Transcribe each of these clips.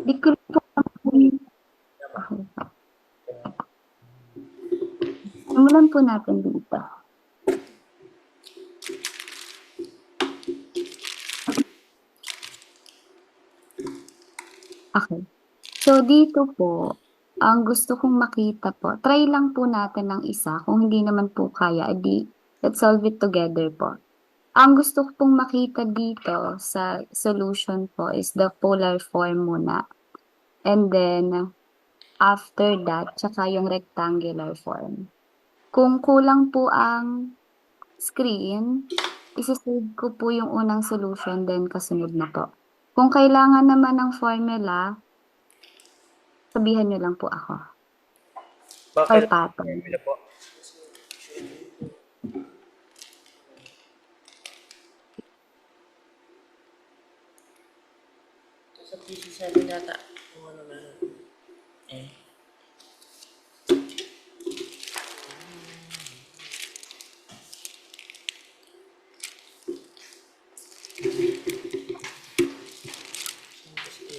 Di ko rin po okay. Simulan po natin dito. Okay. So, dito po, ang gusto kong makita po, try lang po natin ng isa. Kung hindi naman po kaya, edi let's solve it together po. Ang gusto ko pong makita dito sa solution po is the polar form muna. And then, after that, tsaka yung rectangular form. Kung kulang po ang screen, isasave ko po yung unang solution, then kasunod na po. Kung kailangan naman ng formula, sabihan niyo lang po ako. Or Bakit pattern. formula po? Sa PC7 yata. Kung ano na. Eh.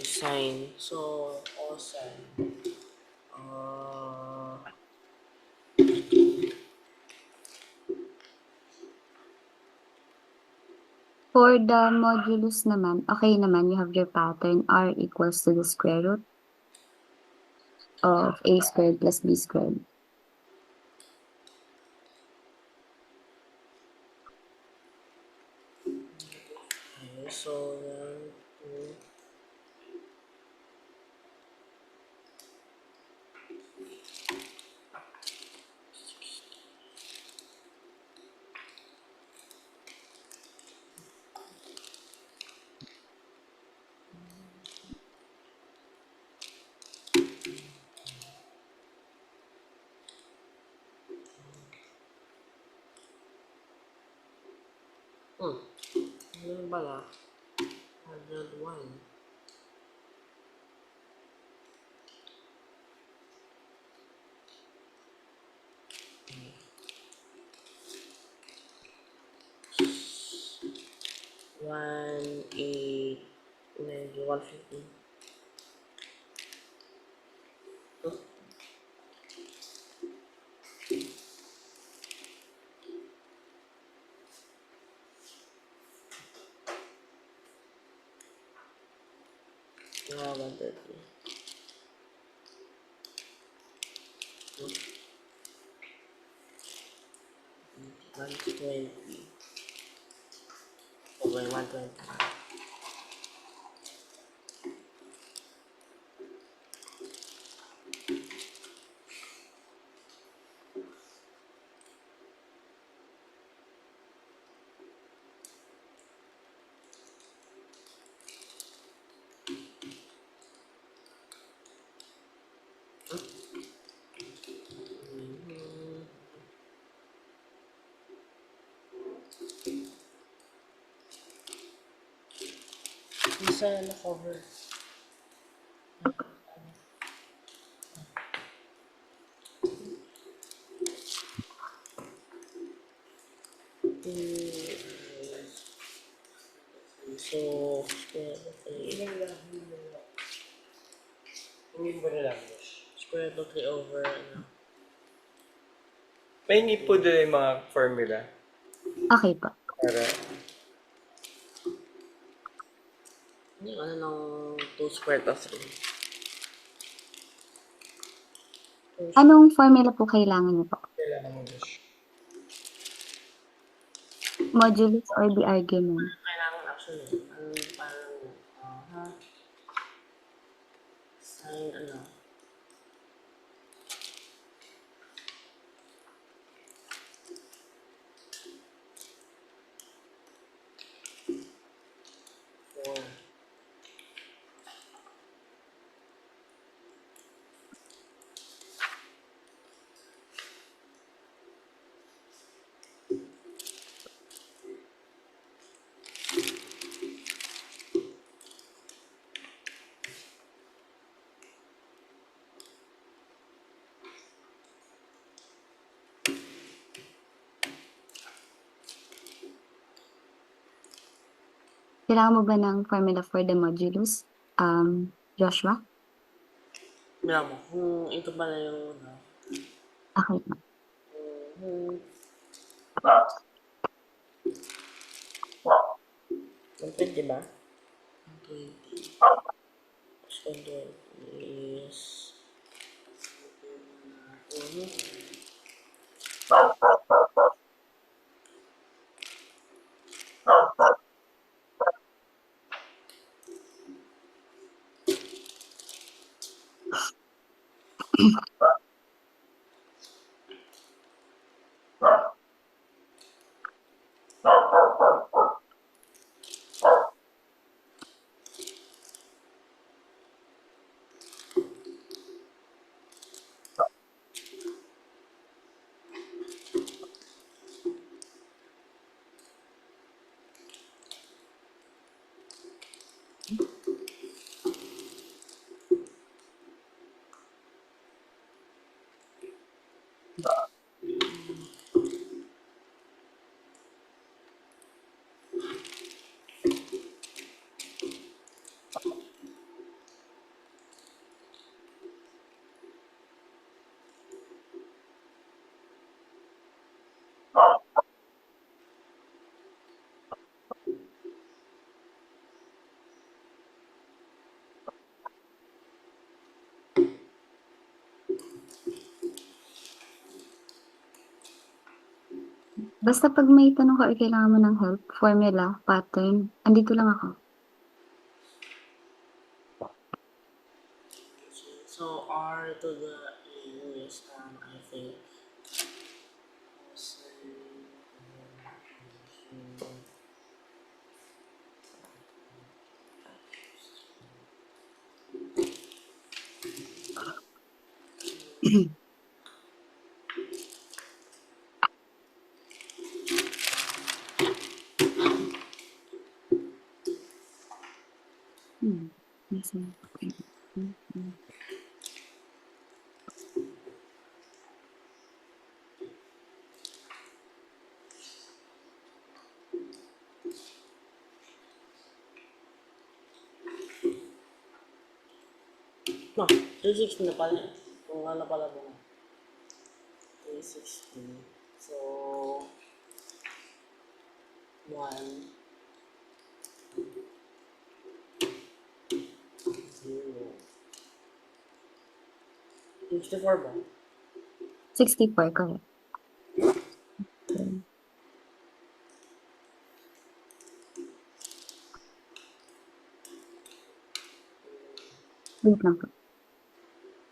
Sign. So, cosine. Uh, For the modulus naman, okay naman, you have your pattern r equals to the square root of a squared plus b squared. okay, so, 1, 2, ano pala? 101. One, 8, 90, 150. Ah, 130. 120. Over 120. Isa na cover. So, Hindi ba na lang? square root 3 over, ano? Pahingi po doon yung mga formula Okay po. para Yung ano ng 2 square root of 3. Anong formula po kailangan niyo po? kailangan mo gusto. Modulus or the argument? Kailangan actually, parang, sign, ano, four. Kailangan mo ba ng formula for the modulus? Joshua? Mira mo, kung ito pala yung, Okay na. kung 120 ba? 120. So, 120 is... Basta pag may tanong ka or kailangan mo ng help, formula, pattern, andito lang ako. So, R to the N is, I think, Listen. no, 360 na pala. Kung ano pala ba? 360. So, 1, 0. 64 ba? 64, correct. Okay. Wait lang po.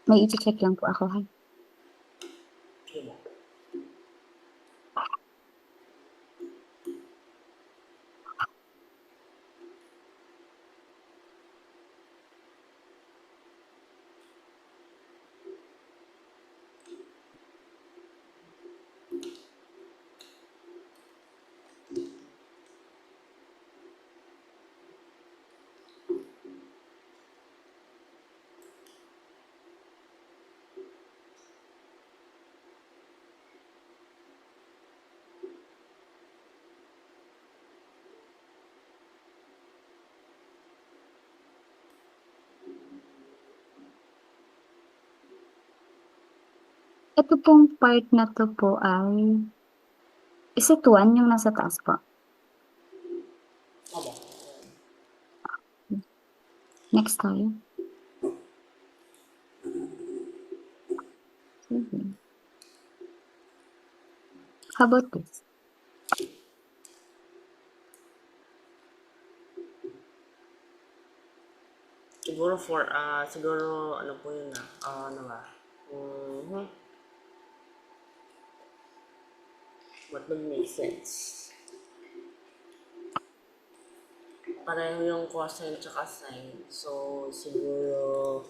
May i-check lang po ako, ha? Okay ba? Ito pong part na to po ay, is it 1 yung nasa taas po? Aba. Next tayo. Sige. How about this? Siguro siguro, ano po yun ano ba? What would make sense? Pareho yung cosine tsaka sine. So, siguro,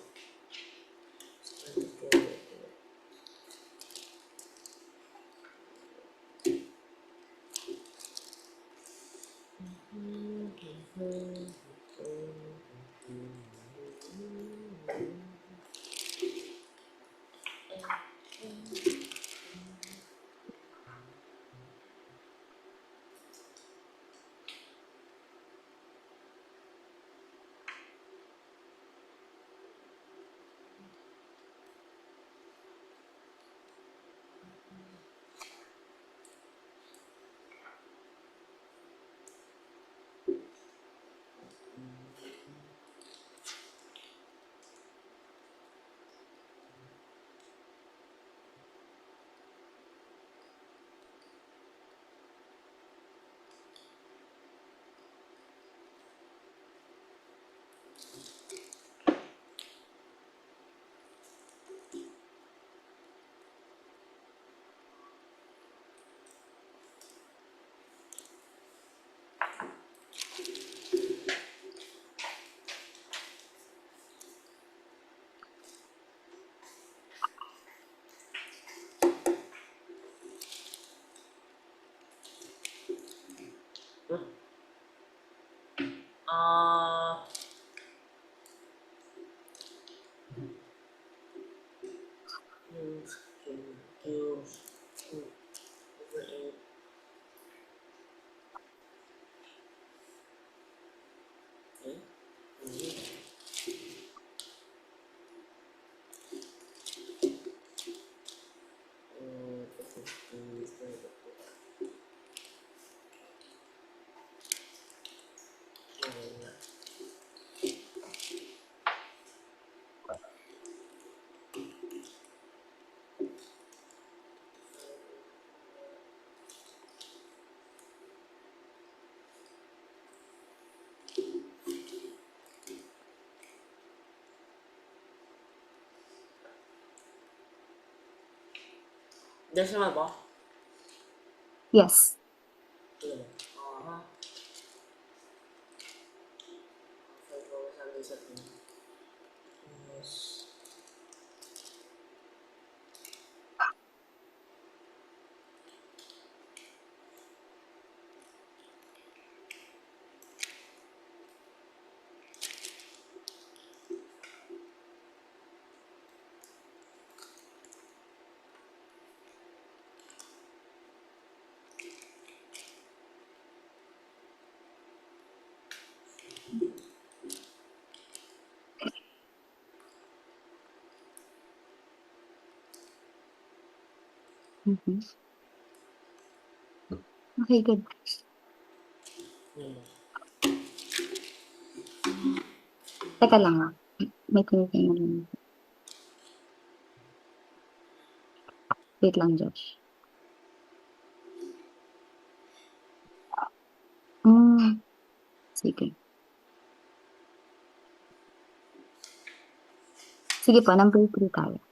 Cubes, cubes, over 8. Okay. Decimal ba? Yes. Ano ba? Yes. Mhm. Okay, good. Teka lang ah. May tinitingnan lang. Wait lang, Josh. Sige. Sige po, number 3 tayo.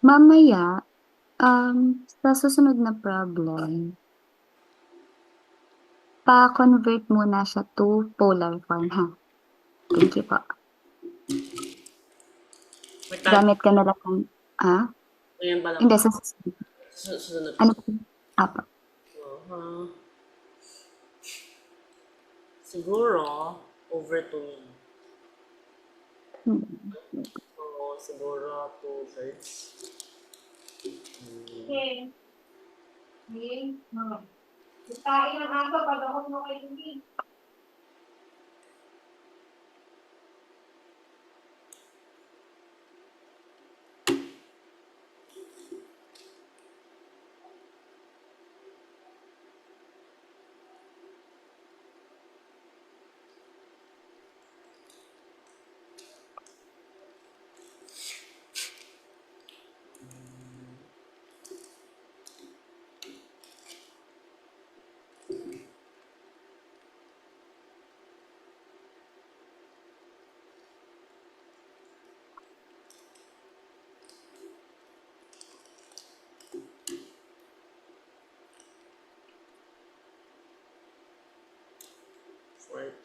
Mamaya, sa susunod na problem, pa-convert muna siya to polar form, ha? Thank you po. May Gamit ka na lang ng, Ayan pala. hindi, sa susunod. Susunod. Ano po? Apo. Siguro, over 2 yan. Hmm. So, siguro 2/3. Okay. Kain ng aso pag ako mo kayo hindi.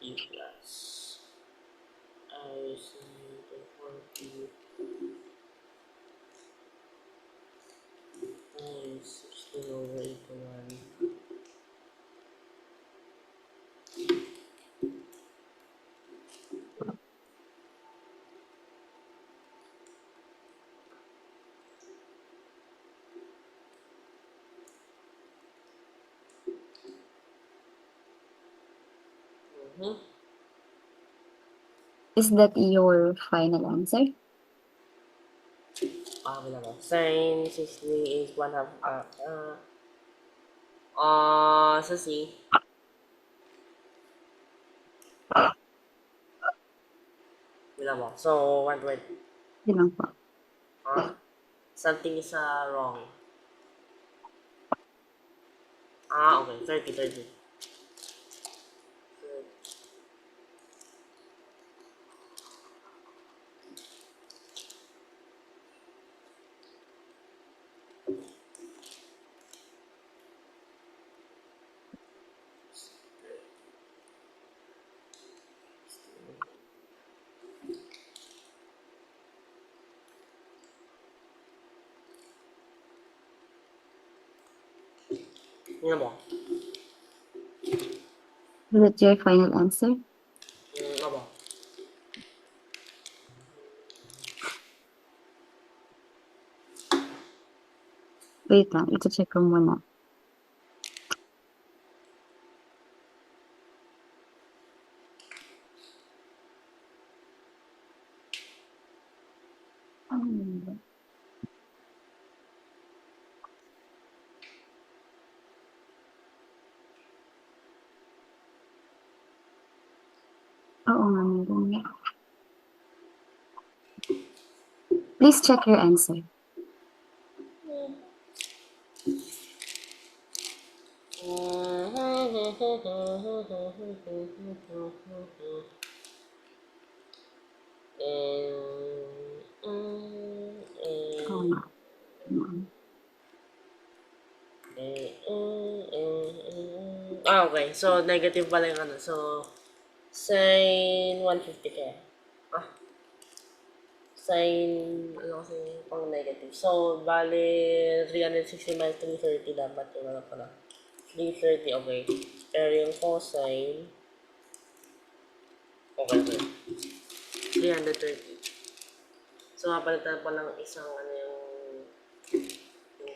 Plus. I see the 40 times 16 over 8 to 1. Is that your final answer? Wala ba? Sin 60 is 1 half. So C. Wala mo. So, 120. Yun lang po. Something is wrong. Okay. 30. Tingnan mo. Is that your final answer? Aba. Wait lang, ito-check ko muna. Ano yun ba? Oo nga, meron nga. Please check your answer. Oo nga. Okay. So, negative pala yung ano. So, sin 150 kaya. Ah, sin, ano kasi pang negative. So, bali, 360 minus 330 dapat yung ano pala. 330, okay. Pero yung cosine, okay. 330. So, mapalitan pa lang isang ano yung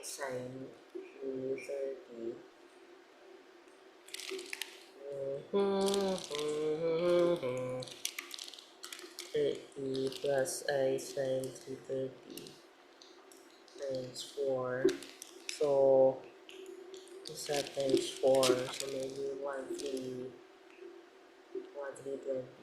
sine, 330. 30 plus I sine 330 times 4. So, isa times 4. So, maybe 1,320.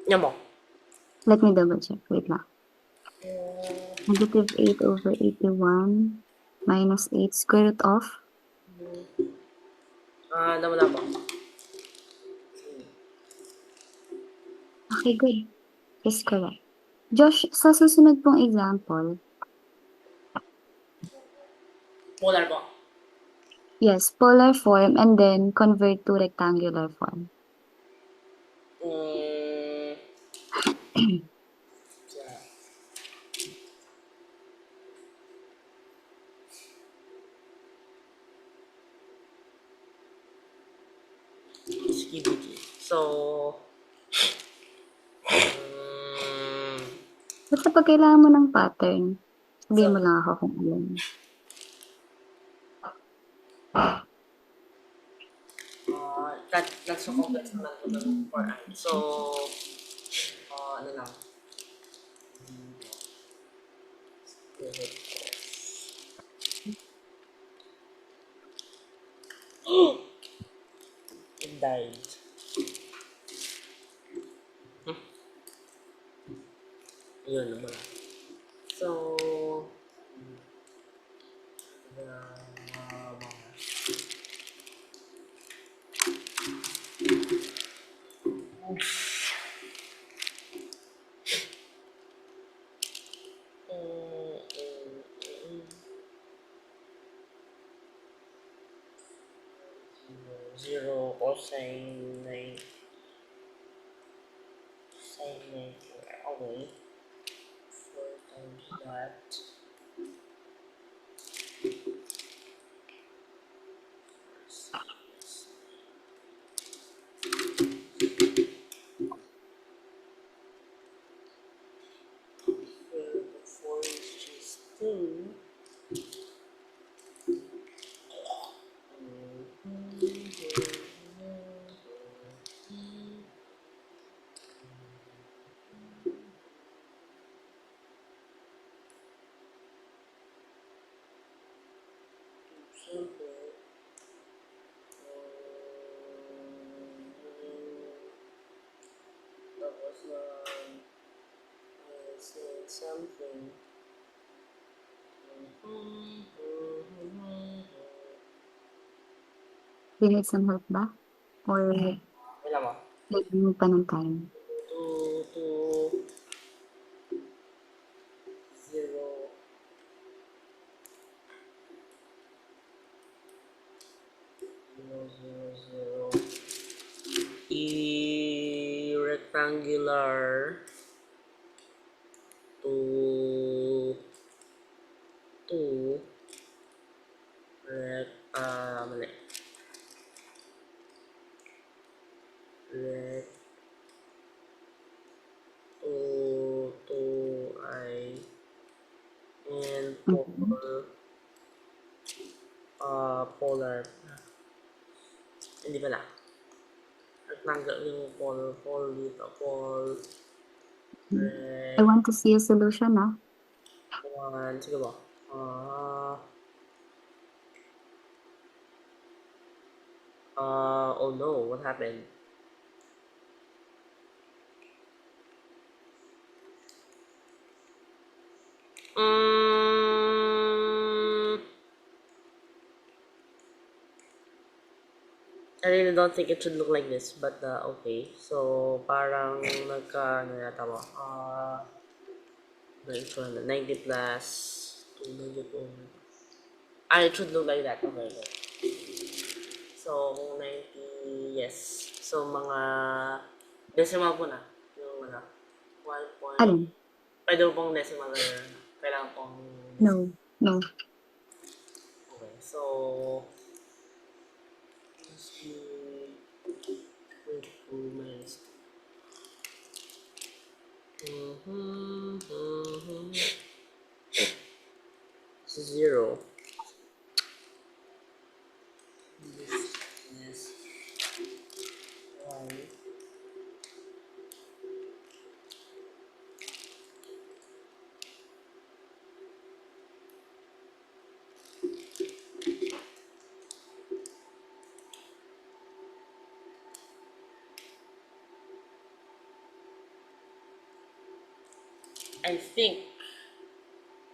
Yan mo. Let me double check. Wait lang. Negative 8 over 81 minus 8 square root of. Nawala pa. Okay, good. Is correct. Josh, sa susunod pong example, Polar po. yes, polar form and then convert to rectangular form. Skibidi. So, Basta pag kailangan mo ng pattern, sabihin mo lang ako kung alam. That's so complex naman po ng for I. So, ano lang. It died. Yun naman. So, zero cosine 9 sine 9 away 4 times that four is just 2 simple tapos na something You need some help ba? Or Wala mo. lagyan pa ng time? 2, 2, 0, 0, 0, 0. Rectangular to mali. Rect to I and polar. Hindi pala. Rectangle yung pole dito. I want to see a solution, ah. Sige ba? Oh no, what happened? I really don't think it should look like this, but okay. So, parang ano yata mo? 90 plus 2 negative. It should look like that. Okay. So, 90, yes. So, mga decimal po na. Yung 1 point. Alin? Pwede mo pong decimal na kailangan pong No. Okay. So, let's see. 22 minus 0. This is 1. I think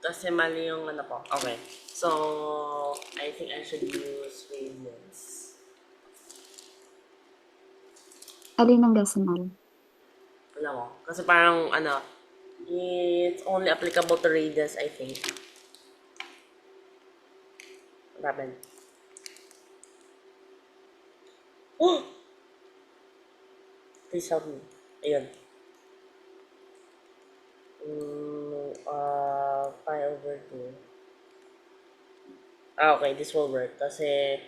kasi mali yung ano po. Okay. So, I think I should use radians. Alin ang decimal? Alam mo? Kasi parang it's only applicable to radians, I think. What happened? Oh! Please help me. Ayun. Pi over 2. Okay, this will work. Kasi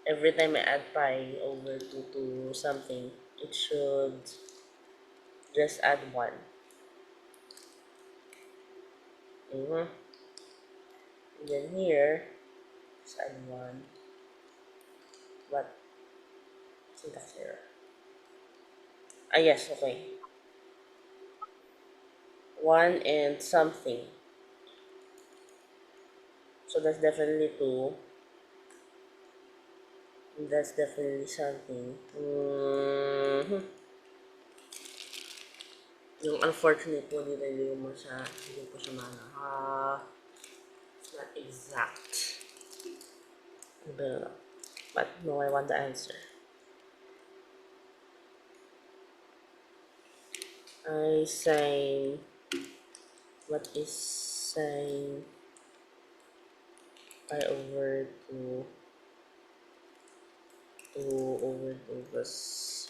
every time I add pi over 2 to something, it should just add 1. And then here, just add 1. But, syntax error. Yes, okay. 1 and something. So that's definitely 2. That's definitely something. Yung unfortunate po dito, hindi po siya it's not exact. But no, I want the answer. What is sine pi over 2 over 2 plus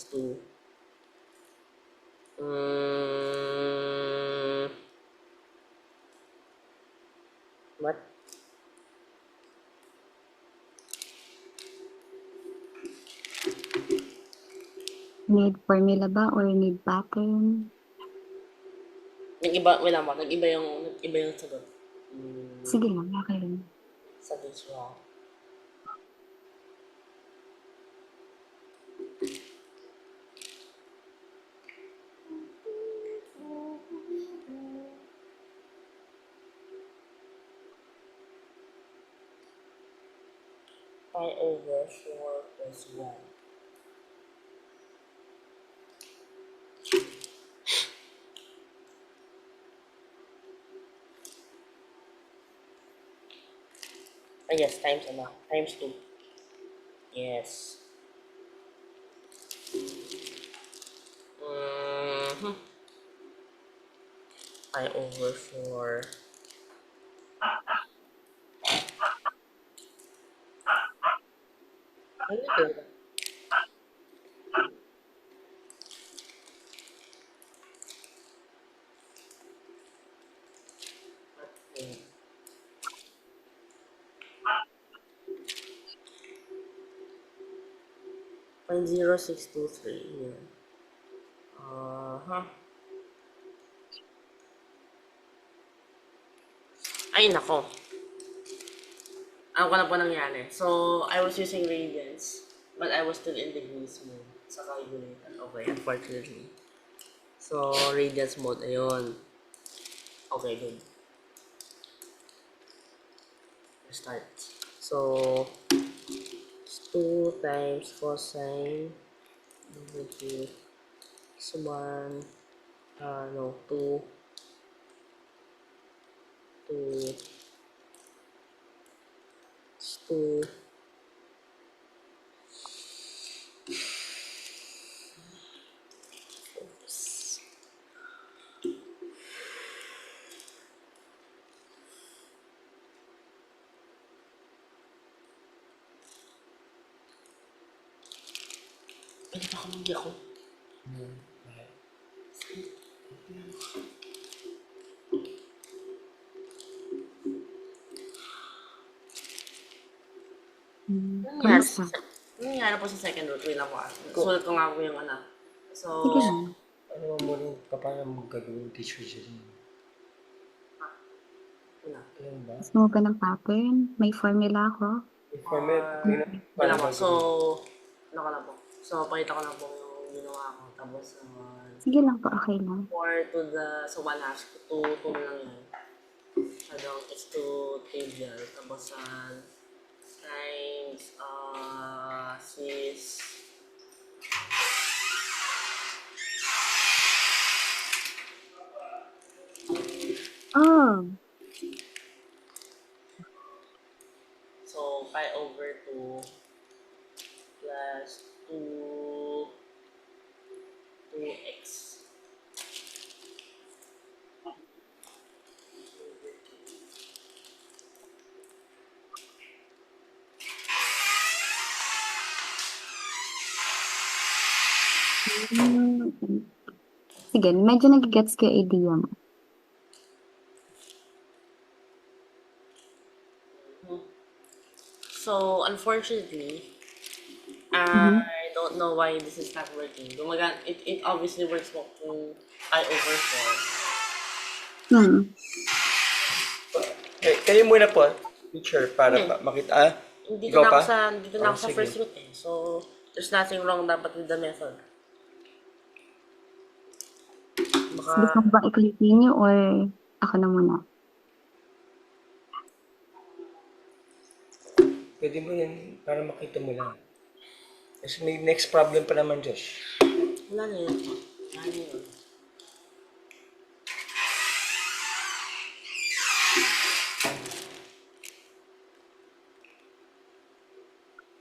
2. What? Need formula ba or need pattern? Nag-iba yung sagot. Sige lang, okay lang. Something's wrong. Pi over 4 plus 1. Yes, times ano? Times 2. Yes. Mm-hmm. Pi over 4. Ano ito? Okay. 0.0623. Yeah. Uh-huh. Ay, nako. Ano ko na po nangyari? So, I was using radians, but I was still in degrees mode sa calculator. Okay, unfortunately. So, radians mode, ayun. Okay, good. Start. So, it's 2 times cosine over 2 is 1, no, 2, 2, is 2, oops. Pwede ba kumagi ako? Kamusta? Ano nangyari po sa second root? Wait lang po. Sulat ko nga po yung ano. So, Sige lang. Ano mo rin, paano magagawin teacher dyan? una. Alam ba? Gusto mo ba ng pattern? May formula ako. Informal, Wait paano lang po. So, magagawin? ano ko lang po. So, pakita ko lang po yung ginawa ko. Tapos, Sige lang po, okay lang. 4 to the, so 1 hash, 2 na lang yan. Masyadong it's too trivial. Tapos, times, 6, Oh, so, pi over 2 plus 2x. sige, medyo nag-gets ko yung idea mo. So, unfortunately, Mhm. I don't know why this is not working. It obviously works po kung pi over 4. Hmm. Kayo muna po, teacher, para Okay. makita. Dito Ikaw na pa? ako dito na ako sa Sige. first root eh. So, there's nothing wrong dapat with the method. Baka, Gusto mo bang i-continue or ako na muna? Pwede mo yan para makita mo lang. Kasi may next problem pa naman, Josh. wala na yun. Wala na yun.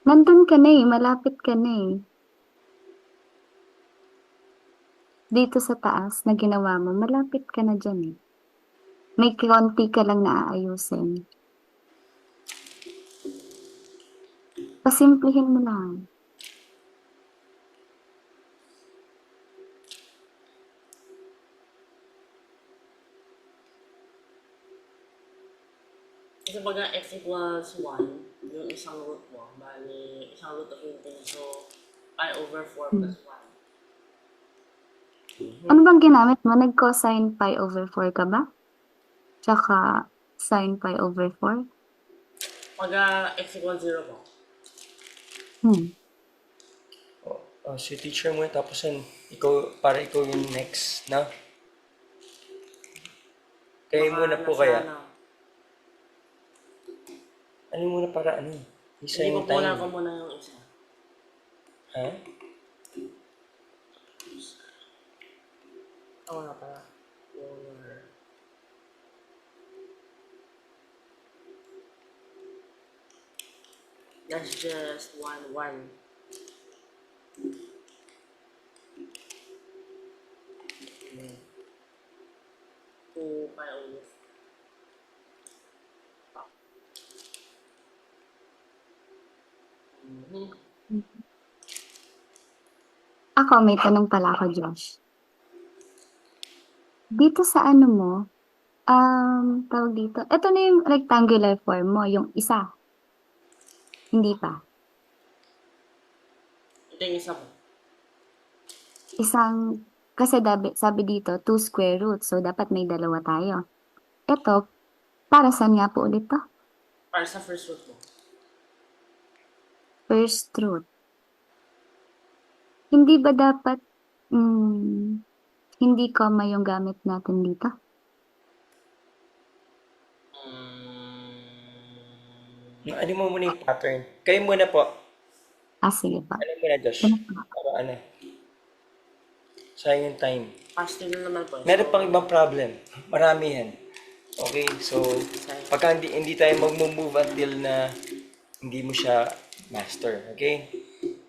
Nandun ka na eh, malapit ka na eh. Dito sa taas na ginawa mo, malapit ka na dyan eh. May konti ka lang na aayusin. Pasimplihin mo lang. Kasi pag x equals 1, yung isang root mo, bali, isang root of yung thing. So, pi over 4 plus 1. Ano bang ginamit mo? Nag-cosine pi over 4 ka ba? Tsaka sine pi over 4? Pag x equals 0 po. Si teacher muna, tapos yan, para ikaw yung next, na? Kayo Baka muna po nasa kaya. ano. Ano muna para ano? Isa Hindi yung ko po time. ko muna yung isa. Ha? Oo nga pala. Polar. That's just 1, 1. 2 kaya ulit. Mhm. Ako, may tanong pala ako, Josh. Dito sa ano mo, tawag dito, ito na yung rectangular form mo, yung isa. Hindi pa. Ito yung isa ko. Isang, kasi sabi dito, 2 square roots. So, dapat may dalawa tayo. Ito, para saan nga po ulit to? Para sa first root mo. First root. Hindi ba dapat, mm, hindi comma yung gamit natin dito? Ano mo muna yung pattern? Kayo muna po. Sige pa. Ano muna, Josh? Ano pa? Para ano? Sayang yung time. Positive na naman po. Meron pang ibang problem. Marami yan. Okay, so pagka hindi tayo mag-move until na hindi mo siya master. Okay?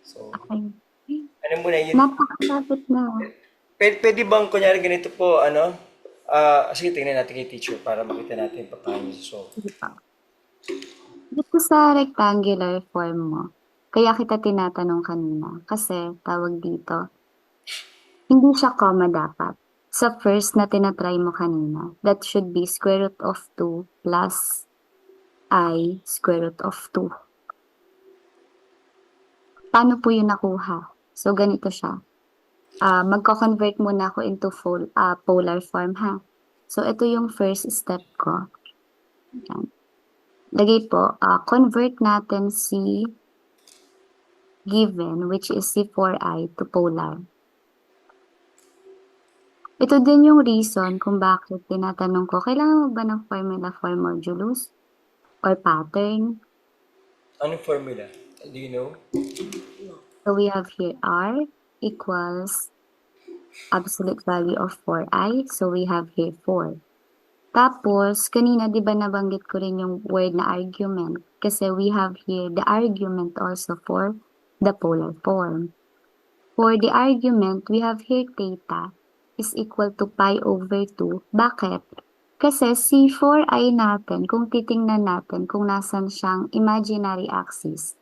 So, Okay. ano muna yun? Napakalapit na. Pwede bang kunyari ganito po, ano? Sige, tingnan natin kay teacher para makita natin paano so. Sige pa. Dito sa rectangular form mo, kaya kita tinatanong kanina kasi tawag dito, hindi siya comma dapat. Sa first na tinatry mo kanina, that should be square root of 2 plus I square root of 2. Paano po yun nakuha? So, ganito siya. Magko-convert muna ako into polar form, ha? So, ito yung first step ko. Yan. Lagay po, convert natin si given, which is si 4i to polar. Ito din yung reason kung bakit tinatanong ko, kailangan mo ba ng formula for modulus or pattern? Anong formula? Do you know? So we have here r equals absolute value of 4i. So we have here 4. Tapos, kanina di ba nabanggit ko rin yung word na argument? Kasi we have here the argument also for the polar form. For the argument, we have here theta is equal to pi over 2. Bakit? Kasi si 4i natin, kung titingnan natin kung nasan siyang imaginary axis,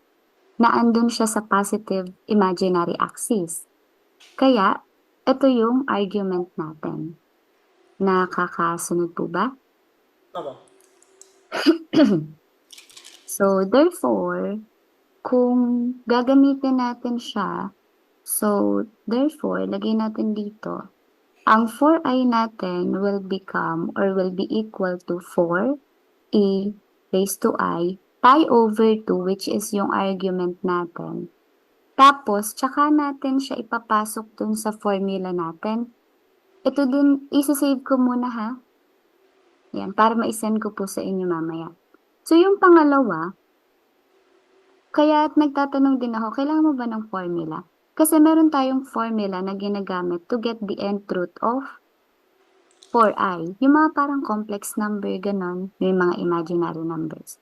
naandun siya sa positive imaginary axis. Kaya, ito yung argument natin. Nakakasunod po ba? Tama. So, therefore, kung gagamitin natin siya, so, therefore, lagay natin dito, ang 4i natin will become or will be equal to 4e raised to I pi over 2, which is yung argument natin. Tapos, tsaka natin siya ipapasok dun sa formula natin. Ito din, isa-save ko muna ha. Yan, para ma-send ko po sa inyo mamaya. So, yung pangalawa, kaya nagtatanong din ako, kailangan mo ba ng formula? Kasi meron tayong formula na ginagamit to get the nth root of 4i. Yung mga parang complex number, ganon, yung mga imaginary numbers.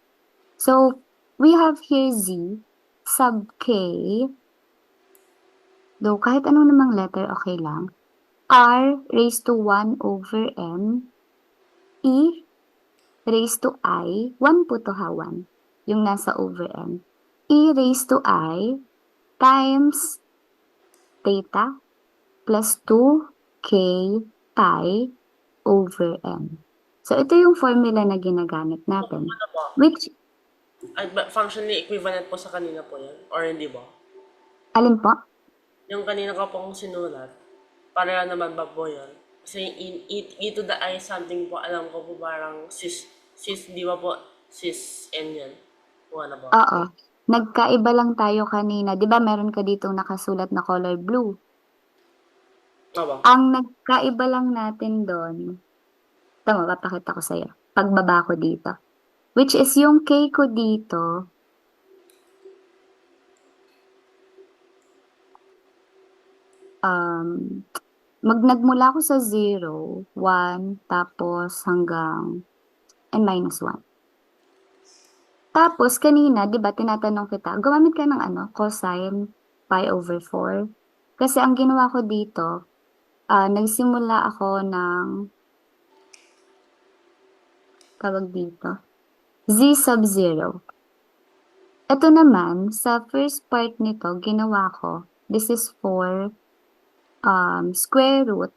So, we have here z sub k, though kahit anong namang letter, okay lang, r raised to 1 over m, e raised to I, 1 po to ha, 1, yung nasa over m, e raised to I times theta plus 2k pi over m. So, ito yung formula na ginagamit natin. Ano po? Which, Functionally equivalent po sa kanina po yan? Or hindi ba? alin po? Yung kanina ko pong sinulat, pareha naman ba po yan? Kasi e to the I something po, alam ko po parang di ba po, cis n yan? Po ano po? Oo. Nagkaiba lang tayo kanina. Di ba meron ka ditong nakasulat na color blue? Tama. Ang nagkaiba lang natin doon, tama, papakita ko sa'yo. Pagbaba ko dito. Which is yung K ko dito, nagmula ako sa 0, 1, tapos hanggang n minus 1. Tapos, kanina, di ba, tinatanong kita, gumamit ka ng ano, cosine pi over 4. Kasi ang ginawa ko dito, nagsimula ako ng, tawag dito, z sub 0. Ito naman, sa first part nito, ginawa ko, this is for square root.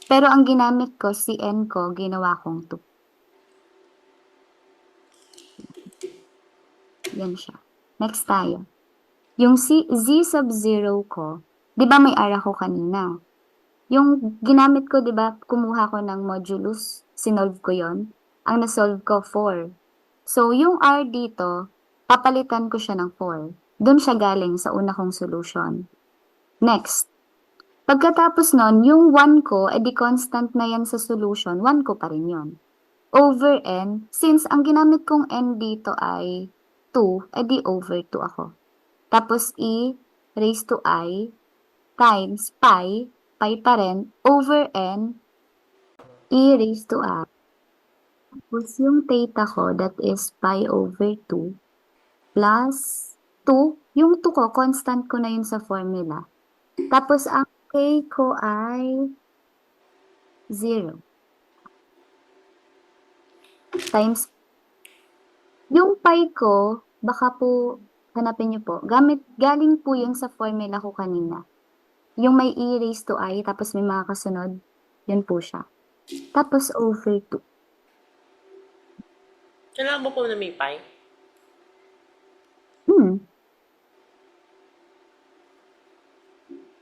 Pero ang ginamit ko, si n ko, ginawa kong 2. Yan siya. Next tayo. Yung z sub 0 ko, di ba may r ako kanina? Yung ginamit ko, di ba, kumuha ko ng modulus, sinolve ko yon. Ang nasolve ko, 4. So, yung r dito, papalitan ko siya ng 4. Doon siya galing sa una kong solution. Next. Pagkatapos nun, yung 1 ko, edi constant na yan sa solution, 1 ko pa rin yon. Over n, since ang ginamit kong n dito ay 2, edi over 2 ako. Tapos e raised to I times pi pa rin, over n, e raised to I. Tapos yung theta ko, that is pi over 2, plus 2, yung 2 ko, constant ko na yun sa formula. Tapos ang k ko ay 0. Times, yung pi ko, baka po, hanapin niyo po, galing po yun sa formula ko kanina. Yung may e raised to I, tapos may mga kasunod, yun po siya. Tapos over 2. Kailangan mo po na may pi?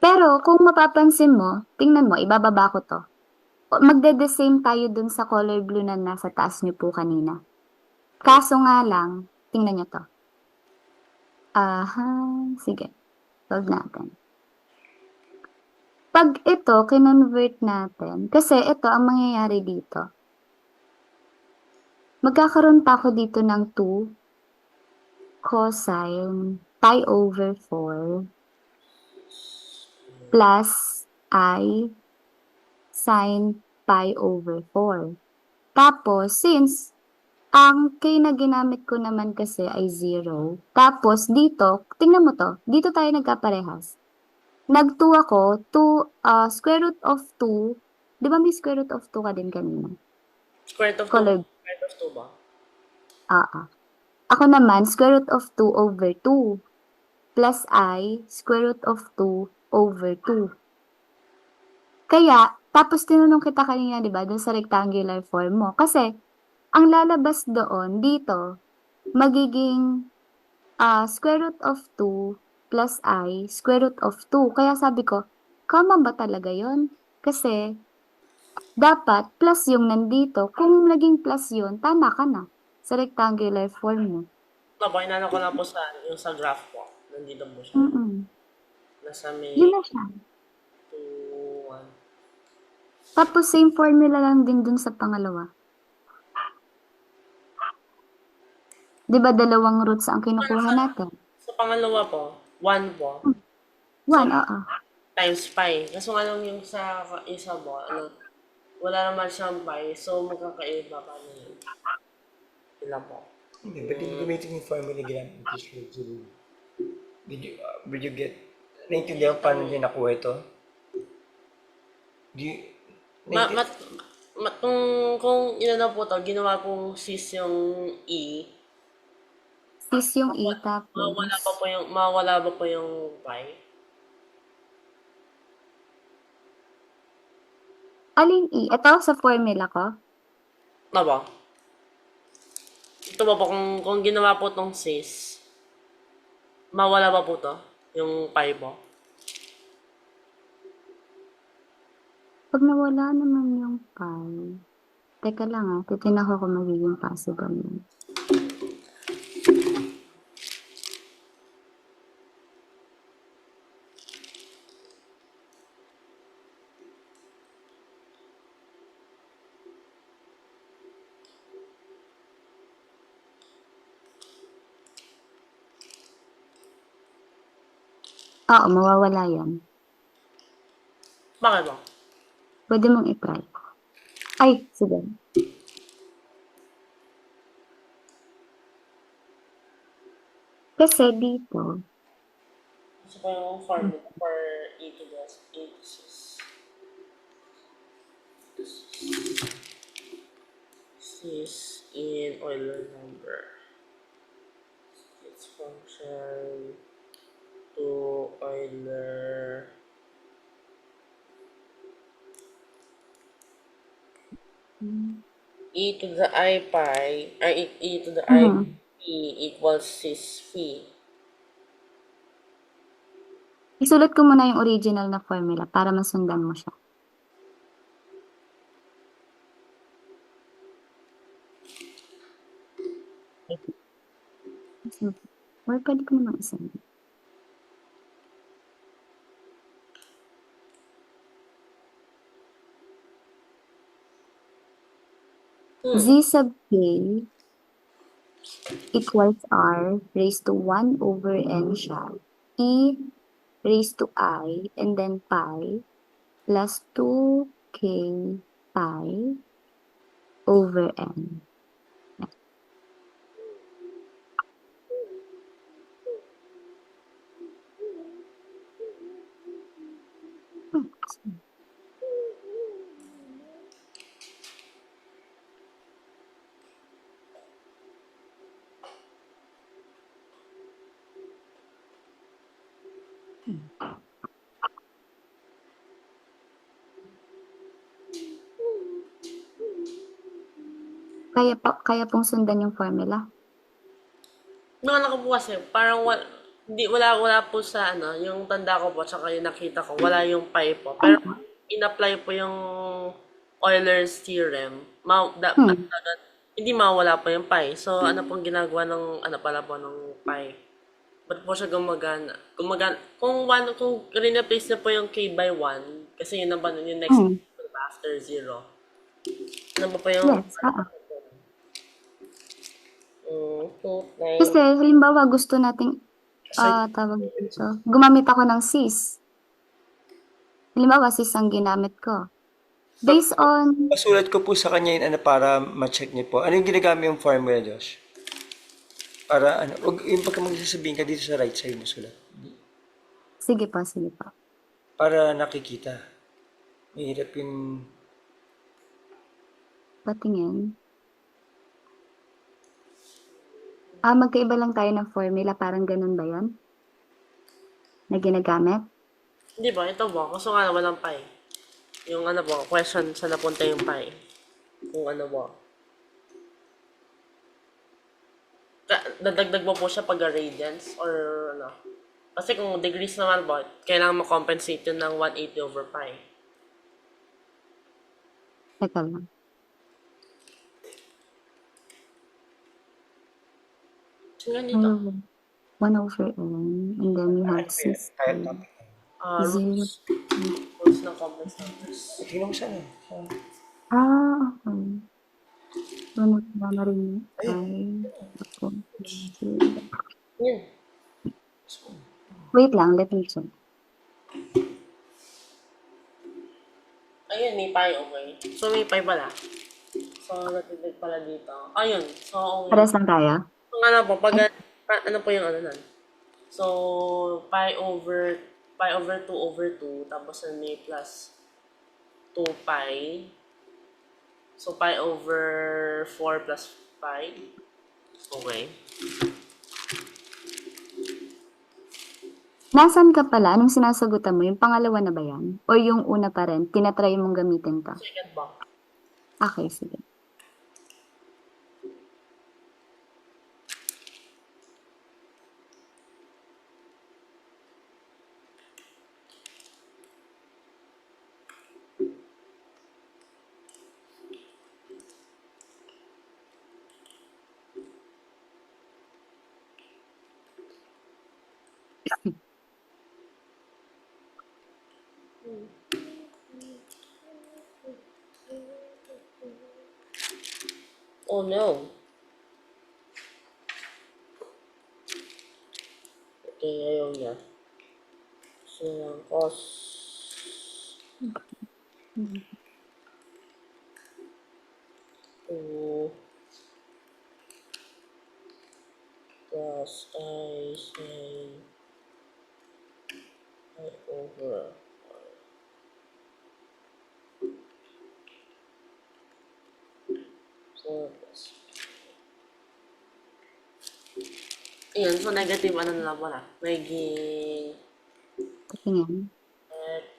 Pero kung mapapansin mo, tingnan mo, ibababa ko to. Magde-the same tayo dun sa color blue na nasa taas niyo po kanina. Kaso nga lang, tingnan niyo to. Aha, sige. Solve natin. Pag ito, kinonvert natin, kasi ito ang mangyayari dito. Magkakaroon pa ako dito ng 2 cosine pi over 4 plus I sine pi over 4. Tapos, since ang k na ginamit ko naman kasi ay 0, tapos dito, tingnan mo to, dito tayo nagkaparehas. Nag-2 ako, square root of 2, di ba may square root of 2 ka din kanina? Square root of 2. Color. Square root of 2 ba? Ako naman, square root of 2 over 2, plus I, square root of 2 over 2. Kaya, tapos tinanong kita kanina, di ba, dun sa rectangular form mo. Kasi, ang lalabas doon, dito, magiging square root of 2 plus I, square root of 2. Kaya sabi ko, common ba talaga yon? Kasi, dapat plus yung nandito. Kung naging plus yun, tama ka na sa rectangular form mo. Opo, inano ko lang po sa, yung sa graph po. Nandito po siya. Nasa may Yun na siya. 2, 1. Tapos same formula lang din dun sa pangalawa. Di ba dalawang roots ang kinukuha natin? Sa pangalawa po, 1 po. 1, oo. Times pi. Kaso nga lang yung sa isa po, wala naman siyang pi. So, magkakaiba pa yun. Ilan po? Hindi, ba't hindi gamitin yung formula ginamit ng teacher? Did you get, naintindihan ko paano niya nakuha ito? Kung inano po to, ginawa kong cis yung E, Sis yung E tapos. mawala ba po yung pi? Aling E? Ito sa formula ko? Ano ba? Ito ba po, kung ginawa po tong cis, mawala ba po to? Yung pi po? Pag nawala naman yung pi, teka lang titignan ko kung magiging possible yun. Oo, mawawala yan. Bakit ba? Pwede mong i-try. Ay, sige. Kasi dito, Isa pa yung formula for e to the a to 6. This in Euler number. Its function to Euler e to the I pi or e to the I mhm. p equals 6 phi. Isulat ko muna yung original na formula para masundan mo siya. Or pwede ko naman isa. Z sub k equals r raised to 1 over n siya. E raised to I and then pi plus 2k pi over n. Kaya pong sundan yung formula. Nung ano ko po kasi, parang wala po sa ano, yung tanda ko po, tsaka yung nakita ko, wala yung pi po. Pero Ano? in-apply po yung Euler's theorem, Hmm. hindi mawala po yung pi. So, ano pong ginagawa ng, ano pala po, ng pi? Ba't po siya gumagana? Kung rin-replace na po yung k by 1, kasi yun naman yung next Hmm. after 0. Ano ba po yung Yes. Kasi 2, 9, halimbawa gusto nating tawag dito. Gumamit ako ng sis. Halimbawa sis ang ginamit ko. Based on Pasulat ko po sa kanya yun, ano, para ma-check niyo po. Ano yung ginagamit yung formula, Josh? Para ano, wag yung pagka magsasabihin ka dito sa right side mo sulat. sige pa, sige pa. Para nakikita. Mahirap yung Patingin. Magkaiba lang tayo ng formula, parang ganun ba 'yon? Na ginagamit? Hindi ba? Ito ba? Kaso nga walang pi. Yung ano ba, question sa napunta yung pi. Kung ano ba. Dadagdag mo po siya pag radians or ano. Kasi kung degrees naman ba, kailangan ma-compensate yun ng 180 over pi. Teka lang. So nga dito. 1 over n, and then you have sis kaya topic. 0. Rules ng complex numbers. Tingnan mo sana. Okay. So, nagmama rin yung Yun. Wait lang, let me check. Ayun, may pi, okay. So may pi pala. So, natitid pala dito. Ayun. So, okay. Pares lang tayo? Kung ano po, ano po yung ano nun? So, pi over 2 over 2, tapos may plus 2 pi. So, pi over 4 plus pi. Okay. Nasaan ka pala? Anong sinasagutan mo? Yung pangalawa na ba yan? O yung una pa rin? Tinatry mong gamitin to? Second ba? Okay, sige. Oh no. Okay, ayaw niya. So, cos plus I sin I over 4 plus. Ayun, so negative ano na lang po na. Magiging Tingin. at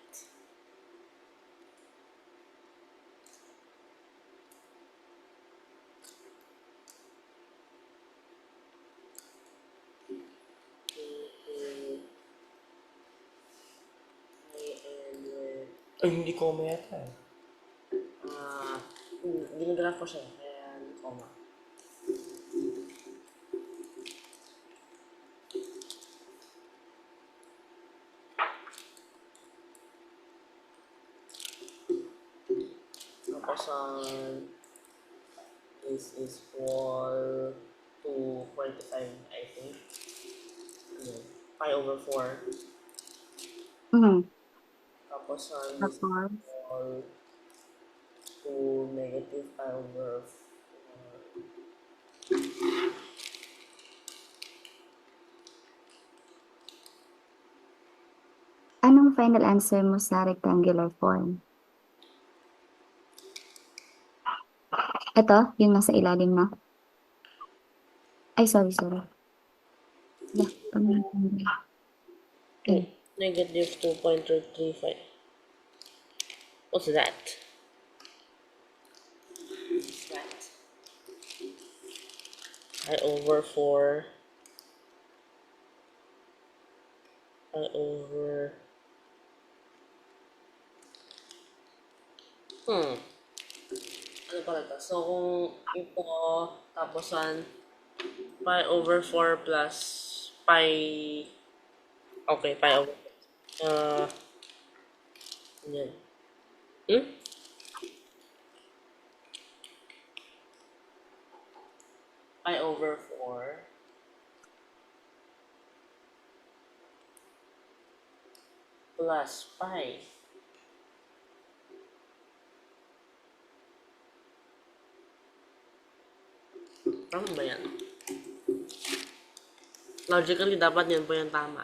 Ay, hindi ko yata. ah ginagraph ko siya. Kaya comma. Tapos this is equal to 45, I think. Ayun. Pi over 4. Mhm. Tapos this is Tapos, equal to negative pi over 4. anong final answer mo sa rectangular form? Ito, yung nasa ilalim na. Ay, sorry. Yeah, Negative 2.35. What's that? What's that? Pi over 4. Pi over... Ano pala ito? So, kung ito, tapos pi over 4 plus pi... Okay, pi over... Yan. Pi over 4 plus pi. Tama ba yan? Logically, dapat yan po yung tama.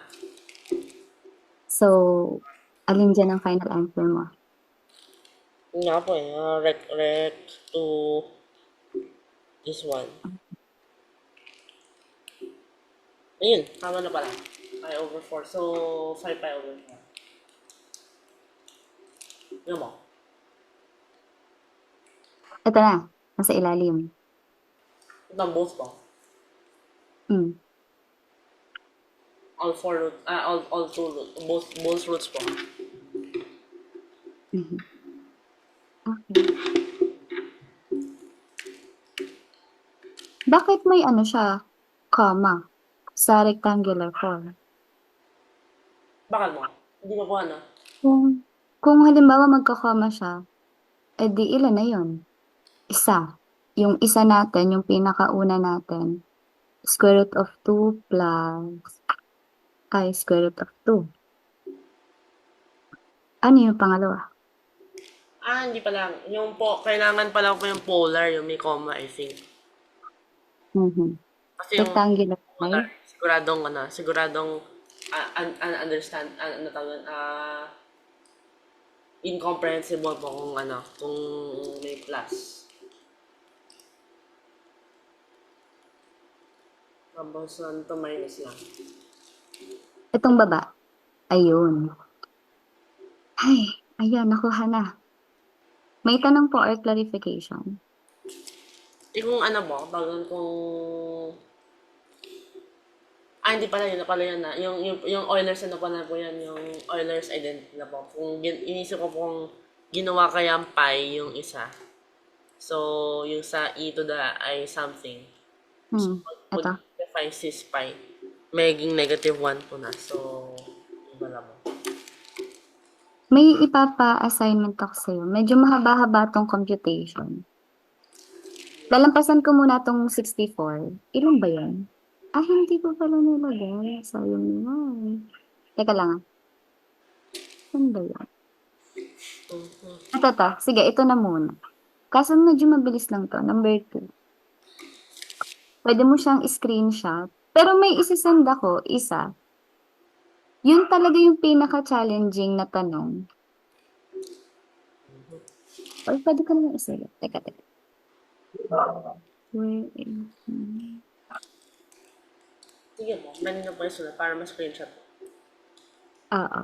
So, alin dyan ang final answer mo? Yun nga po rect to this one. Ayun, tama na pala. Pi over 4. So, 5 pi over 4. Yun mo. Ito na, nasa ilalim. Ito ang both po. Hmm. All four root, all two root, both roots po. Mhm. Okay. Bakit may ano siya, comma, sa rectangular form? Bakit mo? Hindi ko po ano. Kung halimbawa magka-comma siya, edi ilan na yun? Isa. Yung isa natin, yung pinakauna natin, square root of 2 plus square root of 2. Ano yung pangalawa? Hindi pala. Yung po, kailangan pala po yung polar, yung may comma, I think. Mhm. Kasi yung Rectangular, polar, right? siguradong understand, ano tawag, incomprehensible po kung may plus. Tapos, to minus lang. Itong baba. Ayun. Ay, ayan, nakuha na. May tanong po or clarification. Kung ano po, bago kung... hindi pala yun, na. Yung Euler's ano pala po yan, yung Euler's identity na po. Inisip ko kung ginawa kaya ang pi yung isa. So, yung sa e to the I something. So, pag Ito. modify cis pi, magiging negative 1 po na. So, wala mo. May ipapa-assignment ako sa'yo. Medyo mahaba-haba tong computation. Lalampasan ko muna tong 64. Ilan ba yan? Hindi ko pala nilagay. Sayang naman. Teka lang. Saan ba yan? Ito. Sige, ito na muna. Kaso medyo mabilis lang to. Number 2. Pwede mo siyang screenshot. Pero may isisend ako, isa. Yun talaga yung pinaka-challenging na tanong. Or pwede ko naman isa. Teka, teka. Where is... Sige mo, kanina pa yung sulat para ma-screenshot mo. Oo.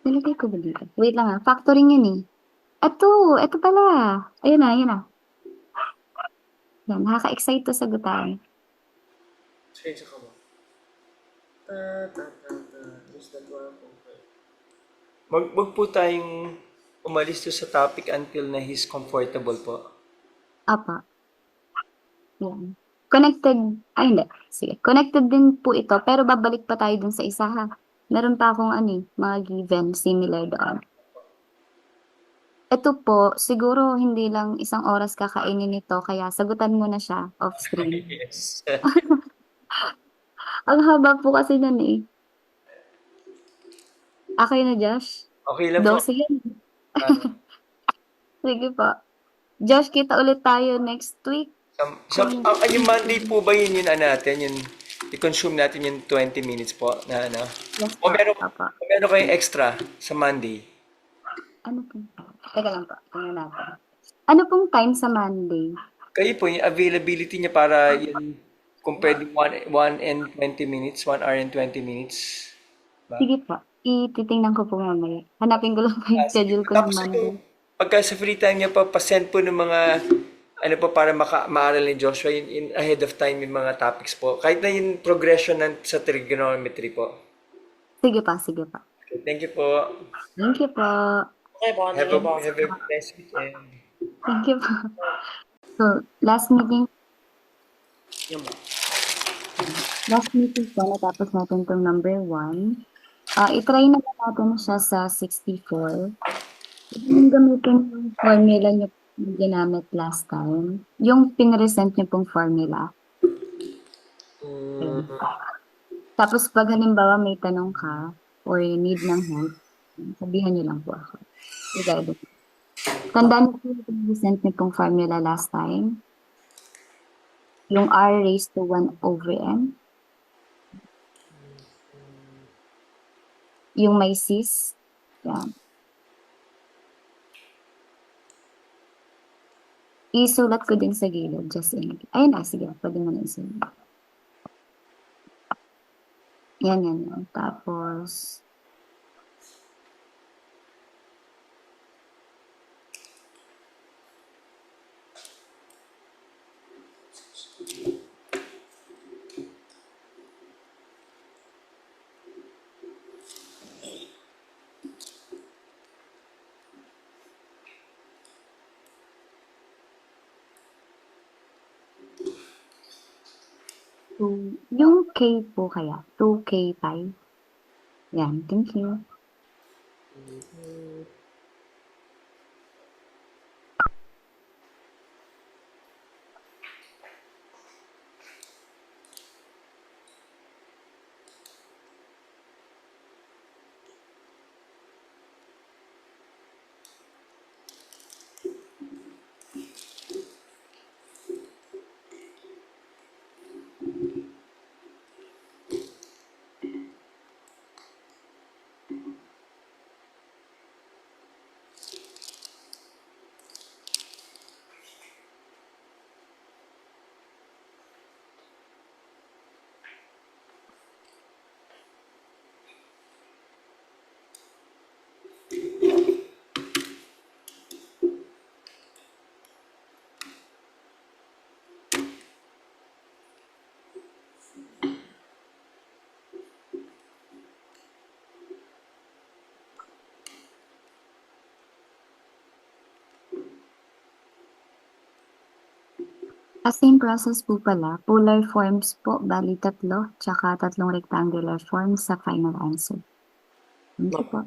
Nilagay ko ba dito? Wait lang ah. Factoring yun eh. Ito pala. Ayun na, ayun na. Yan, nakaka-excite to sagutan. Screenshot ko mo. Is that one? Okay. Wag po tayong umalis to sa topic until na he's comfortable po. Apa. Yan. Connected. Ay, hindi. Sige. Connected din po ito. Pero babalik pa tayo dun sa isa ha. Meron pa akong mga given similar doon. Ito po, siguro hindi lang isang oras kakainin nito. Kaya sagutan mo na siya off-screen. Yes. Ang haba po kasi nun eh. Okay na, Josh? Okay lang po. 12 yan. Ah, Sige po. Josh, kita ulit tayo next week. yung Monday po ba yun natin, yung i-consume natin yung 20 minutes po na ano? Yes O po. meron, Apa. o meron kayong extra sa Monday? Ano po? Teka lang po. Tingnan natin. Ano pong time sa Monday? Kayo po, yung availability niya para yun, kung pwede 1 and 20 minutes, 1 hour and 20 minutes. Ba? Sige po. Ititingnan ko po mamaya. Hanapin ko lang po yung schedule ko ng Tapos Monday. yung, pagka sa free time niya pa, pasend po ng mga, ano po, para maaral ni Joshua, in ahead of time yung mga topics po. Kahit na yung progression sa trigonometry po. Sige pa, sige pa. Okay, thank you po. Thank you po. Okay po, Have sige po. a nice weekend. Thank you po. So, last meeting Yung mo. po, natapos natin itong number 1. I-try na natin siya sa 64. Yung gamitin yung formula niyo na ginamit last time. Yung pinresent niyo pong formula. Ayun. Tapos pag halimbawa may tanong ka or you need ng help, sabihan niyo lang po ako. I-guide ko. Tandaan niyo po yung pinresent niyo pong formula last time. Yung r raised to 1 over n. Yung may cis. Yan. Isulat ko din sa gilid. Just in. Ayun na, sige. Pwede mo na isulat. Yan. Tapos, yung K po kaya, 2K pi. Yan, thank you. Same process po pala. Polar forms po, bali 3, tsaka 3 rectangular forms sa final answer. Thank you po.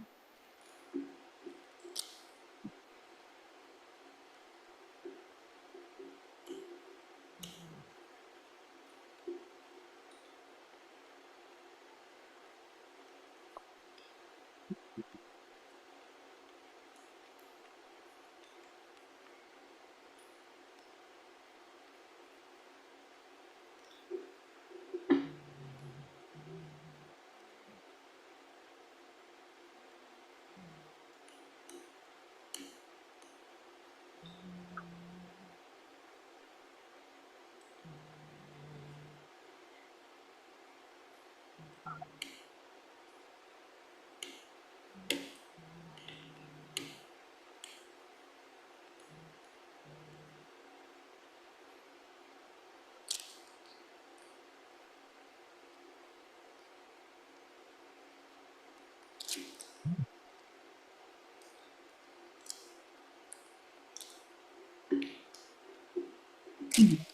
Mm-hmm.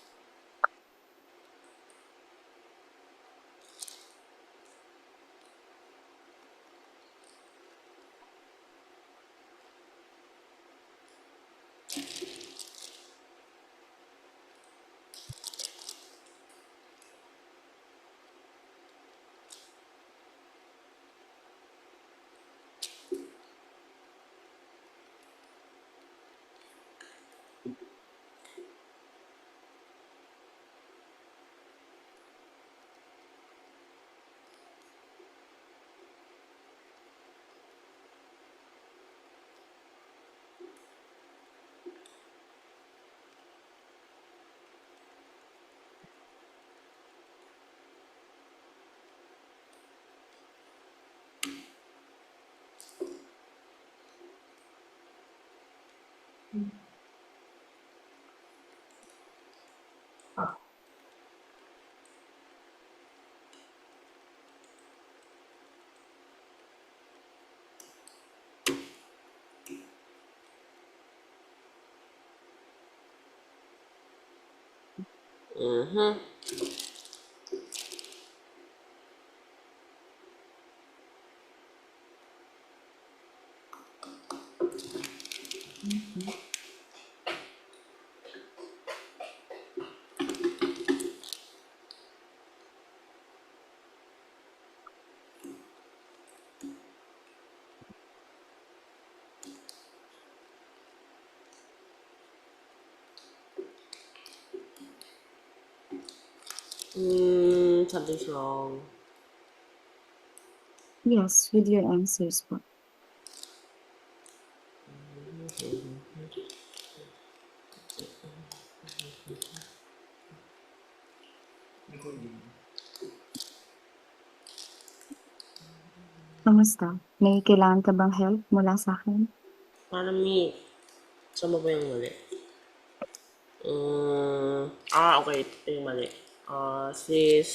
Something's wrong. Yes, with your answers po. Kamusta? May kailangan ka bang help mula sa akin? Parang may... Saan mo ba yung mali? Okay. Ito yung mali. Sis...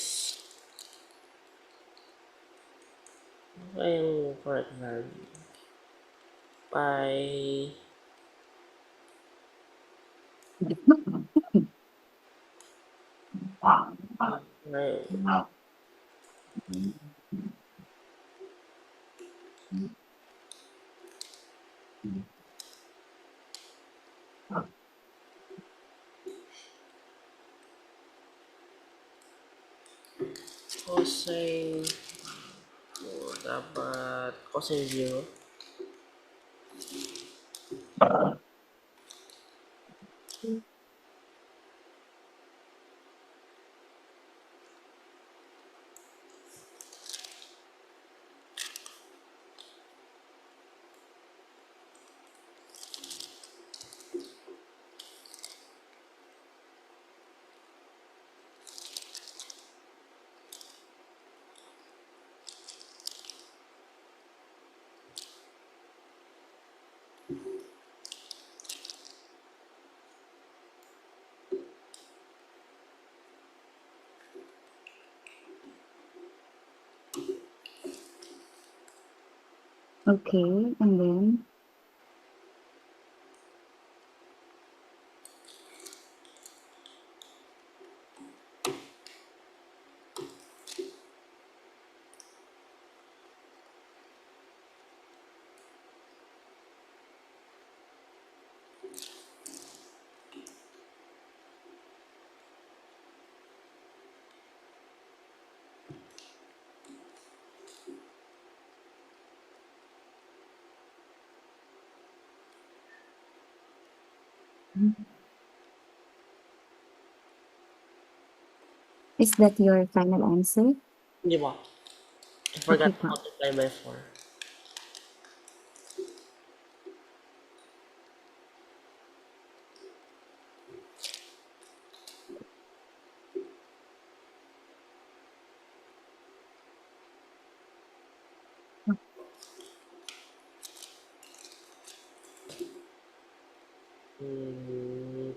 Ano ba yung correct verb? By... By... Cosine... dapat... Cosine 0. Okay, and then? Is that your final answer? Hindi ba? I forgot Okay to po. multiply by 4. Hmm,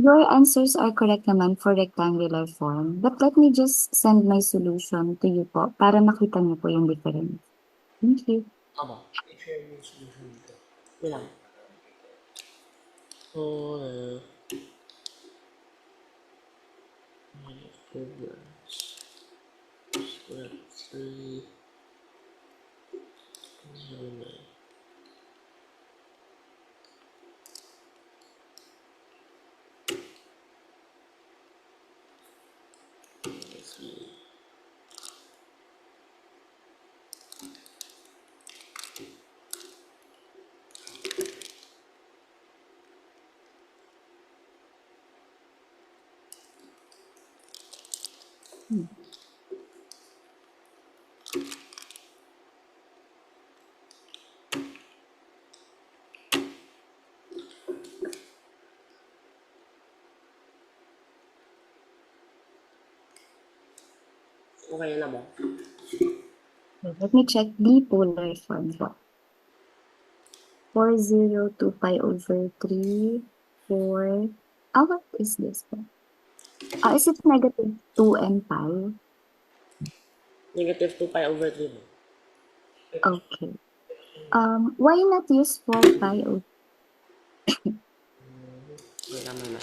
Your answers are correct naman for rectangular form, but let me just send my solution to you po para makita niyo po yung difference. Thank you. Aba, i-share mo yung solution dito. Bilang. So, equivalence. Square 3. 09. Okay na ba? Let me check the polar form po. 402 pi over 3, 4. What is this po? Is it negative 2 and pi? Negative 2 pi over 3 mo. Okay. Why not use 4 pi over? Okay, tama na.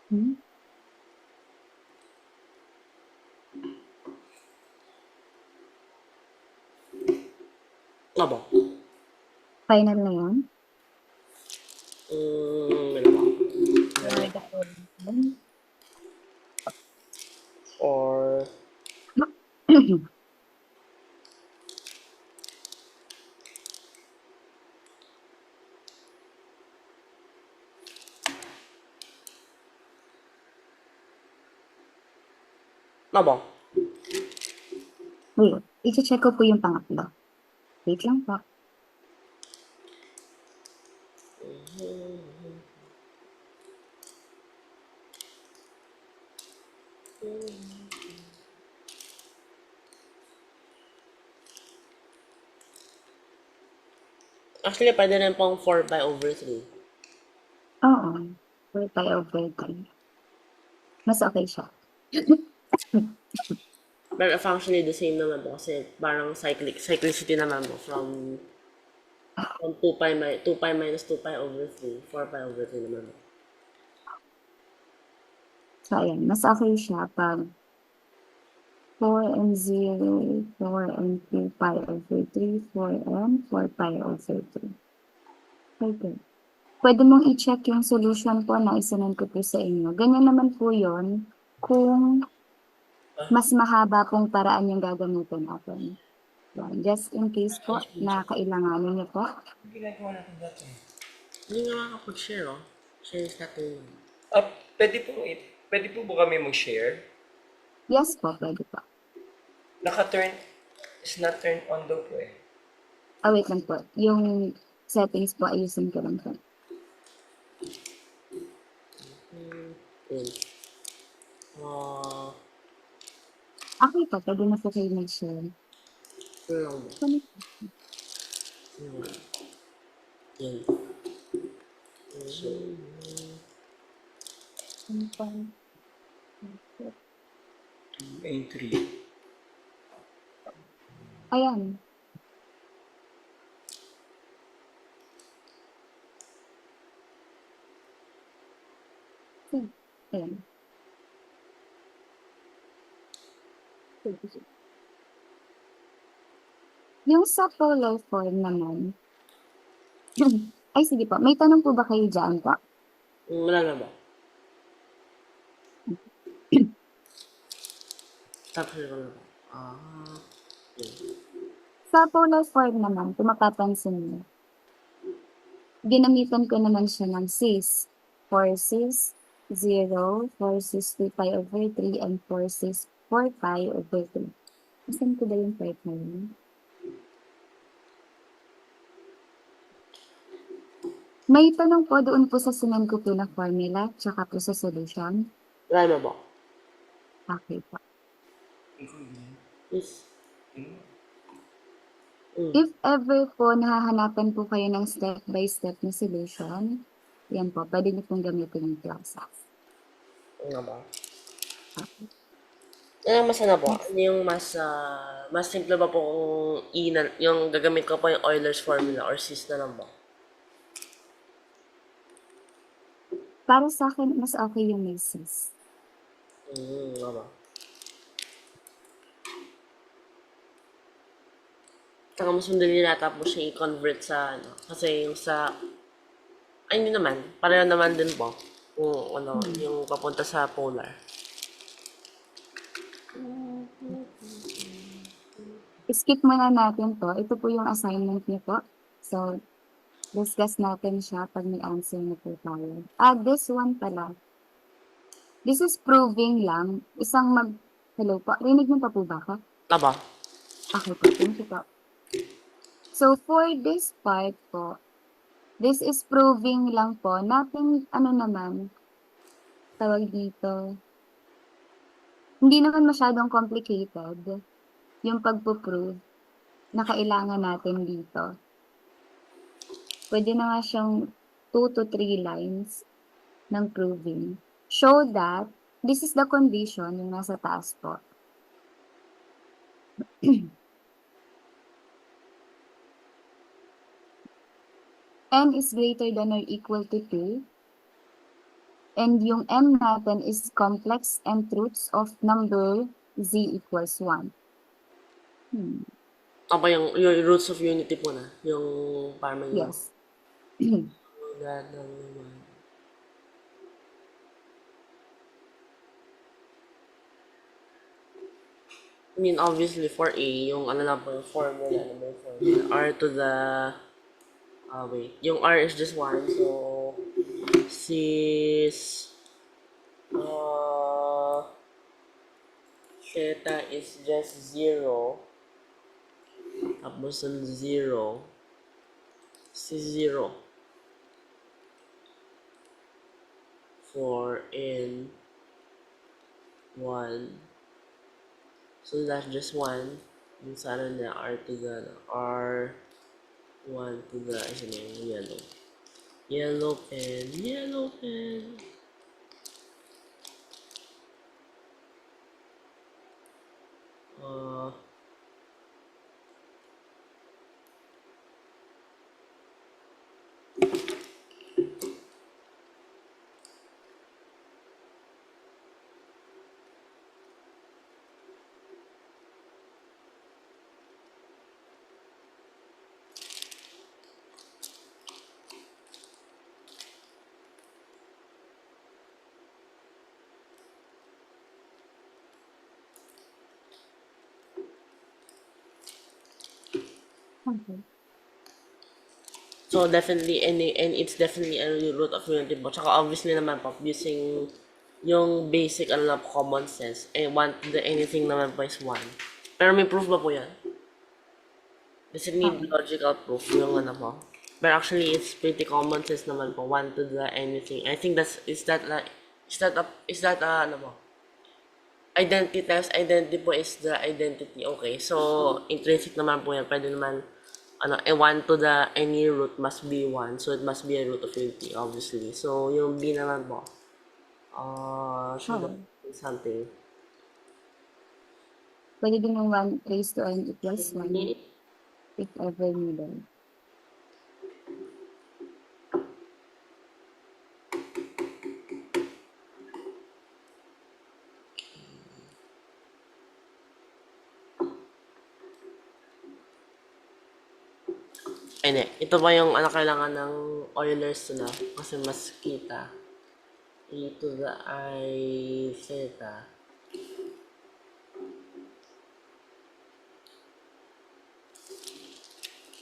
Hmm? Aba. Final na yan? Ano ba? For the problem. Or, aba. Wait, i-check ko po yung pangatlo. Wait lang po. Actually, pwede rin pong 4 pi over 3. Oo. 4 pi over 3. Mas okay siya. Pero functionally the same naman po kasi parang cyclicity naman po from 2 pi, 2 pi minus 2 pi over 3, 4 pi over 3 naman po. So, ayan. Mas okay siya pag 4 and 0, 4 and 2 pi over 3, 4 and 4 pi over 3. Okay. Pwede mong i-check yung solution po na isinend ko po sa inyo. Ganyan naman po yon kung mas mahaba pong paraan yung gagamitin natin. Yan. Just in case po na kailanganin niyo po. Ginagawa natin dati. Hindi nga makakapag-share, oh. Share is not doing. Pwede po ba kami mag-share? Yes po, pwede po. Naka-turn, is not turned on daw po eh. Wait lang po. Yung settings po, ayusin ko lang po. Yun. Okay po, pwede na po kayo mag-share. Yun lang ba? Connect. Yun. So, Ano pa? 2 and 3. Ayan. Ayan. Yung sa polar form naman, ay sige po, may tanong po ba kayo dyan po? wala na ba? Tapos ko na ba? Yun. Sa polar form naman, kung mapapansin niyo, ginamitan ko naman siya ng cis. 4 cis, 0, 4 cis 2 pi over 3, and 4 cis 4 pi over 3. Asan ko ba yung part na yun? May tanong po doon po sa sinend ko po na formula, tsaka po sa solution. Wala na po. Okay po. Please. If ever po nahahanapan po kayo ng step-by-step na solution, yan po, pwede niyo pong gamitin yung process. Ano ba? Okay. Yung mas ano po, yung mas simple ba po kung yung gagamit ko po yung Euler's formula or sis na lang ba? Para sa akin, mas okay yung may sis. Ano ba? Saka mas madali nata po siya i-convert sa ano. Kasi yung sa, ay hindi naman, pareho naman din po. Kung ano, yung papunta sa polar. Skip muna natin to. Ito po yung assignment niyo po. So, discuss natin siya pag may answer na po tayo. This one pala. This is proving lang. Hello po. Rinig niyo pa po ba ako? Aba? Okay po. Thank you po. So, for this part po, this is proving lang po. Nothing, tawag dito. Hindi naman masyadong complicated yung pagpo-prove na kailangan natin dito. Pwede na nga siyang 2 to 3 lines ng proving. Show that this is the condition yung nasa taas po. N is greater than or equal to 2. And yung M natin is complex nth roots of number z equals 1. Aba yung roots of unity po na. Yung parang yung... Yes. That naman. I mean, obviously, for A, yung ano lang po, yung formula, R to the... wait. Yung R is just 1, so... Sis... Theta is just 0. Tapos ang 0. Si 0. 4 and 1. So that's just 1. Yung sana na R to the R 1 to the isa na yung yellow. Yellow pen. Yellow pen. Okay. So definitely, and it's definitely a root of unity po. Tsaka obviously naman po, using yung basic ano lang po, common sense. And anything naman po is 1. Pero may proof ba po yan? Does it need logical proof yung ano po? But actually, it's pretty common sense naman po. 1 to the anything. I think is that ano po? Identity times identity po is the identity. Okay, so intrinsic naman po yan. Pwede naman, 1 to the any root must be 1. So it must be a root of unity, obviously. So yung B naman po, should be something. Pwede din yung 1 raised to n equals 1 if ever needed. Hindi. Ito ba yung kailangan ng Euler's na? Kasi mas kita. E to the I theta.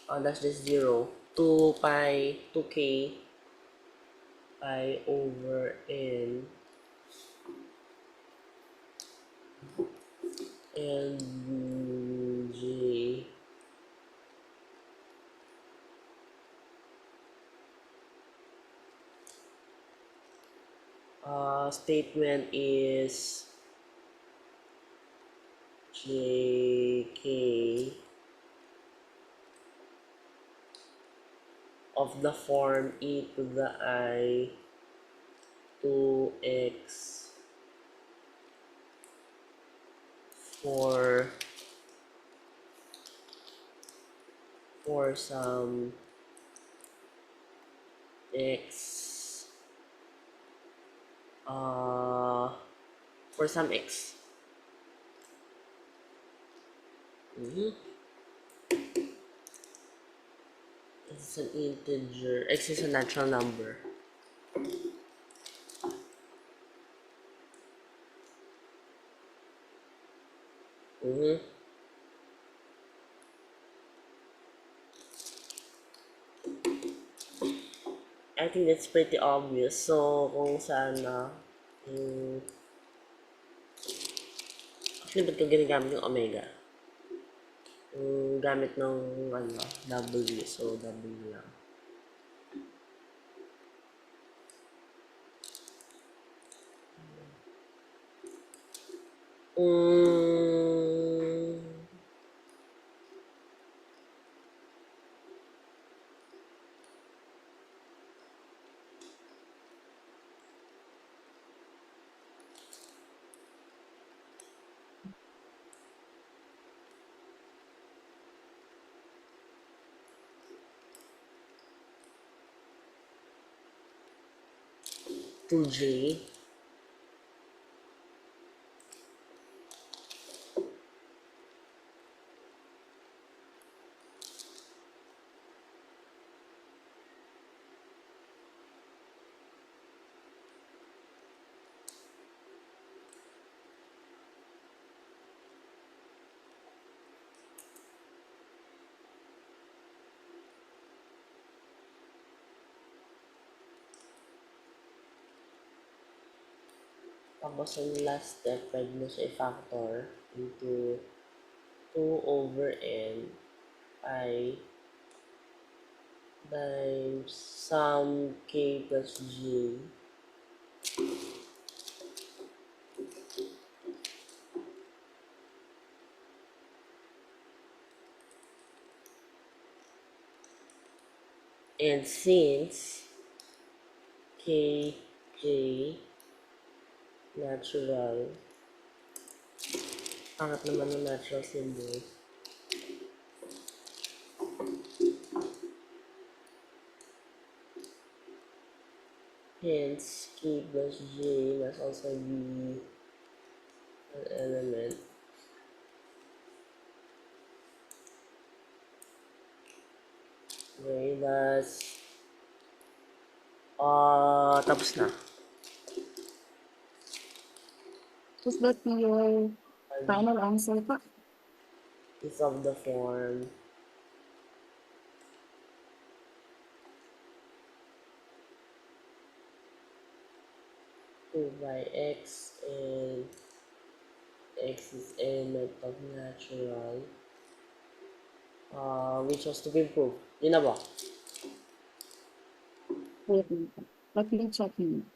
That's just 0. 2 pi, 2k pi over n. And J. statement is JK of the form e to the I 2x for some x for some x. It's an integer. X is a natural number. I think that's pretty obvious. So, kung sana, actually, ba't ko ginagamit yung omega? Gamit ng, W. So, W lang. Mm, 2J. Tapos yung last step, pwede mo siya i-factor into 2 over n I times sum k plus j and since k, j, natural, pangat naman ng natural symbol, hence k plus j must also be an element. Okay, that's tapos na. Is that your final answer po? Is of the form 2 by x and x is element of natural, which was to be proved. Yun na ba? Wait lang po. Let me check yun.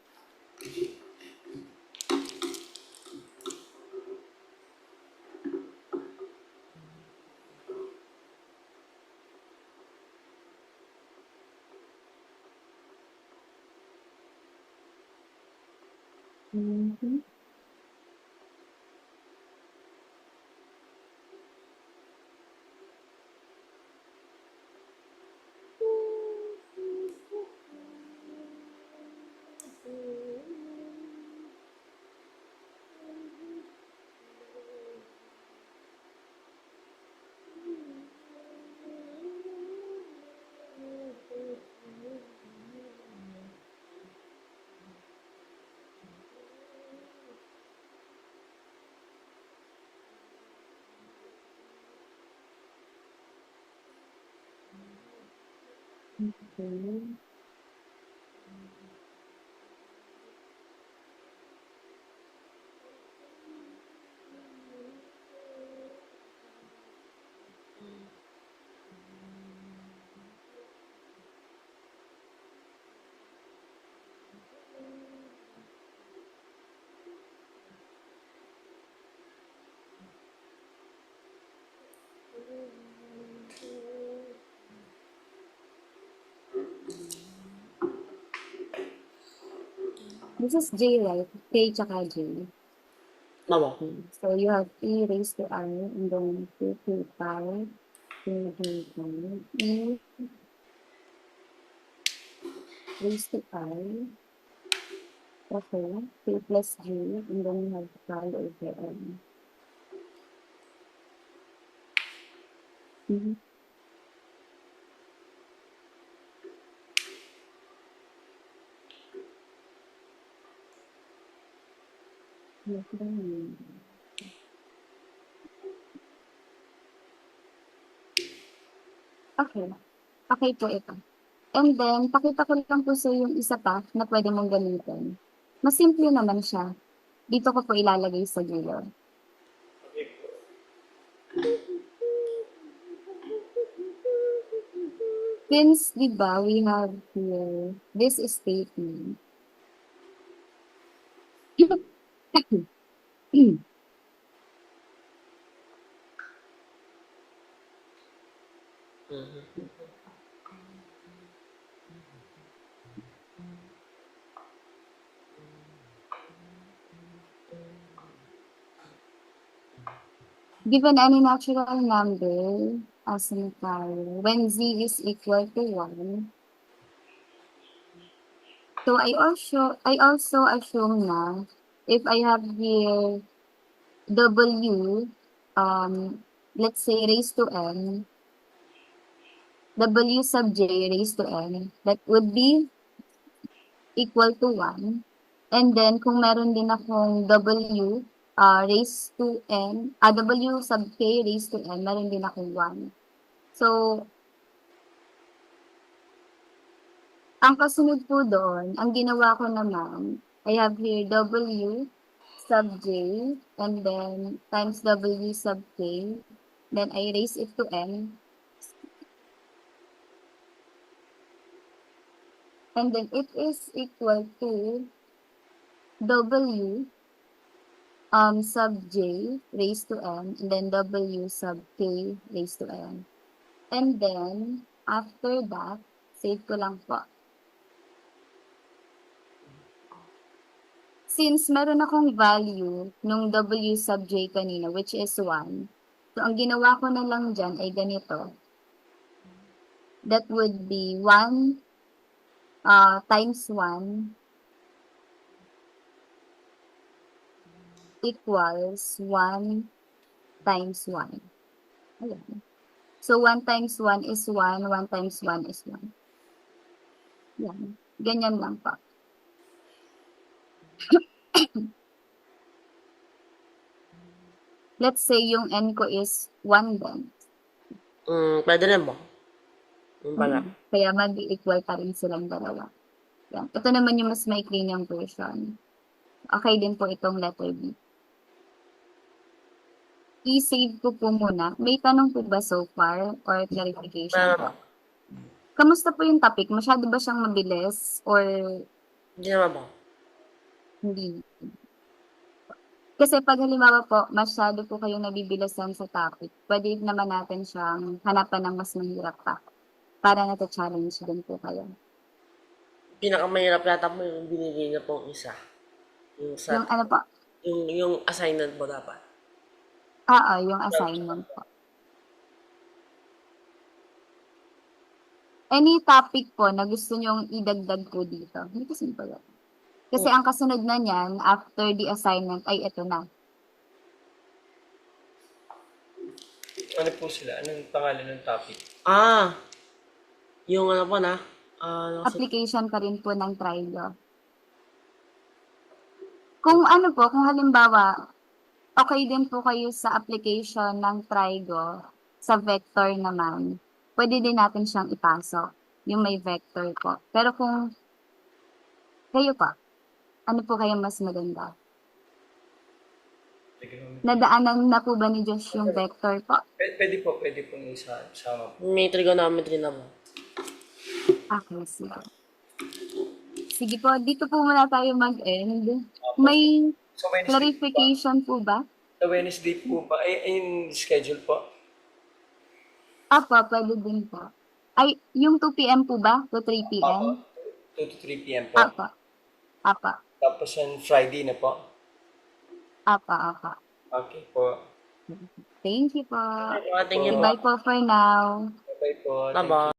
Mhm. Okay. This is J, right? K tsaka J. Mamo. So you have E raised to I and then 2 to 5, 2 to 5, E raised to I, okay, K plus G, and then you have 5 over N. Mhm. Yes, ganun. Okay. Okay po ito. And then, pakita ko lang po sa yung isa pa na pwede mong gamitin. Mas simple naman siya. Dito ko po ilalagay sa gilid. Since, di ba, we have here this statement. Given any natural number as an tayo, when z is equal to 1, so I also assume na if I have here w, let's say raised to n, w sub j raised to n, that would be equal to 1. And then, kung meron din akong w raised to n, w sub k raised to n, meron din akong 1. So, ang kasunod po doon, ang ginawa ko naman, I have here w sub j, and then times w sub k, then I raise it to n, and then it is equal to w sub j raised to n, and then w sub k raised to n. And then, after that, save ko lang po. Since meron akong value nung w sub j kanina, which is 1, so ang ginawa ko na lang dyan ay ganito. That would be 1 times 1 equals 1 times 1. Ayan. So, 1 times 1 is 1, 1 times 1 is 1. Yan. Ganyan lang po. Let's say yung n ko is 1 din. Pwede rin mo. Yung pala. Kaya mag-equal pa rin silang dalawa. Yan. Ito naman yung mas maikli niyang version. Okay din po itong letter B. I-save ko po muna. May tanong po ba so far or clarification Meron po? mo. Kamusta po yung topic? Masyado ba siyang mabilis or Hindi naman mo. hindi? Kasi pag halimbawa po, masyado po kayong nabibilasan sa topic, pwede naman natin siyang hanapan ng mas mahirap pa. Para nata-challenge din po kayo. Pinakamahirap yata mo yung binigay na pong isa. Yung sa, Yung ano po? yung assignment mo dapat. Oo, yung assignment po. Any topic po na gusto nyong idagdag po dito. Hindi kasi po yan. Kasi ang kasunod na niyan, after the assignment, ay ito na. Ano po sila? Anong pangalan ng topic? Yung ano po na. Ano kasi, Application pa rin po ng Trigo. Kung ano po, kung halimbawa, okay din po kayo sa application ng Trigo, sa vector naman, pwede din natin siyang ipasok, yung may vector po. Pero kung kayo pa, ano po kayo mas maganda? Nadaanan na po ba ni Josh yung vector po? Pwede po isama po. may trigonometry na mo. Okay, sige. Sige po, dito po muna tayo mag-end. May So, Wednesday po ba? clarification po ba? Sa Wednesday po ba? Ay, schedule po? Apa, pwede din po. Ay, yung 2 p.m. po ba? To 3 p.m.? 2 to 3 p.m. po? Apa. Apa. Tapos on Friday na po. Apa. Okay po. Thank you po. Thank you po. Goodbye po for now. Bye-bye po. Thank you. Bye-bye.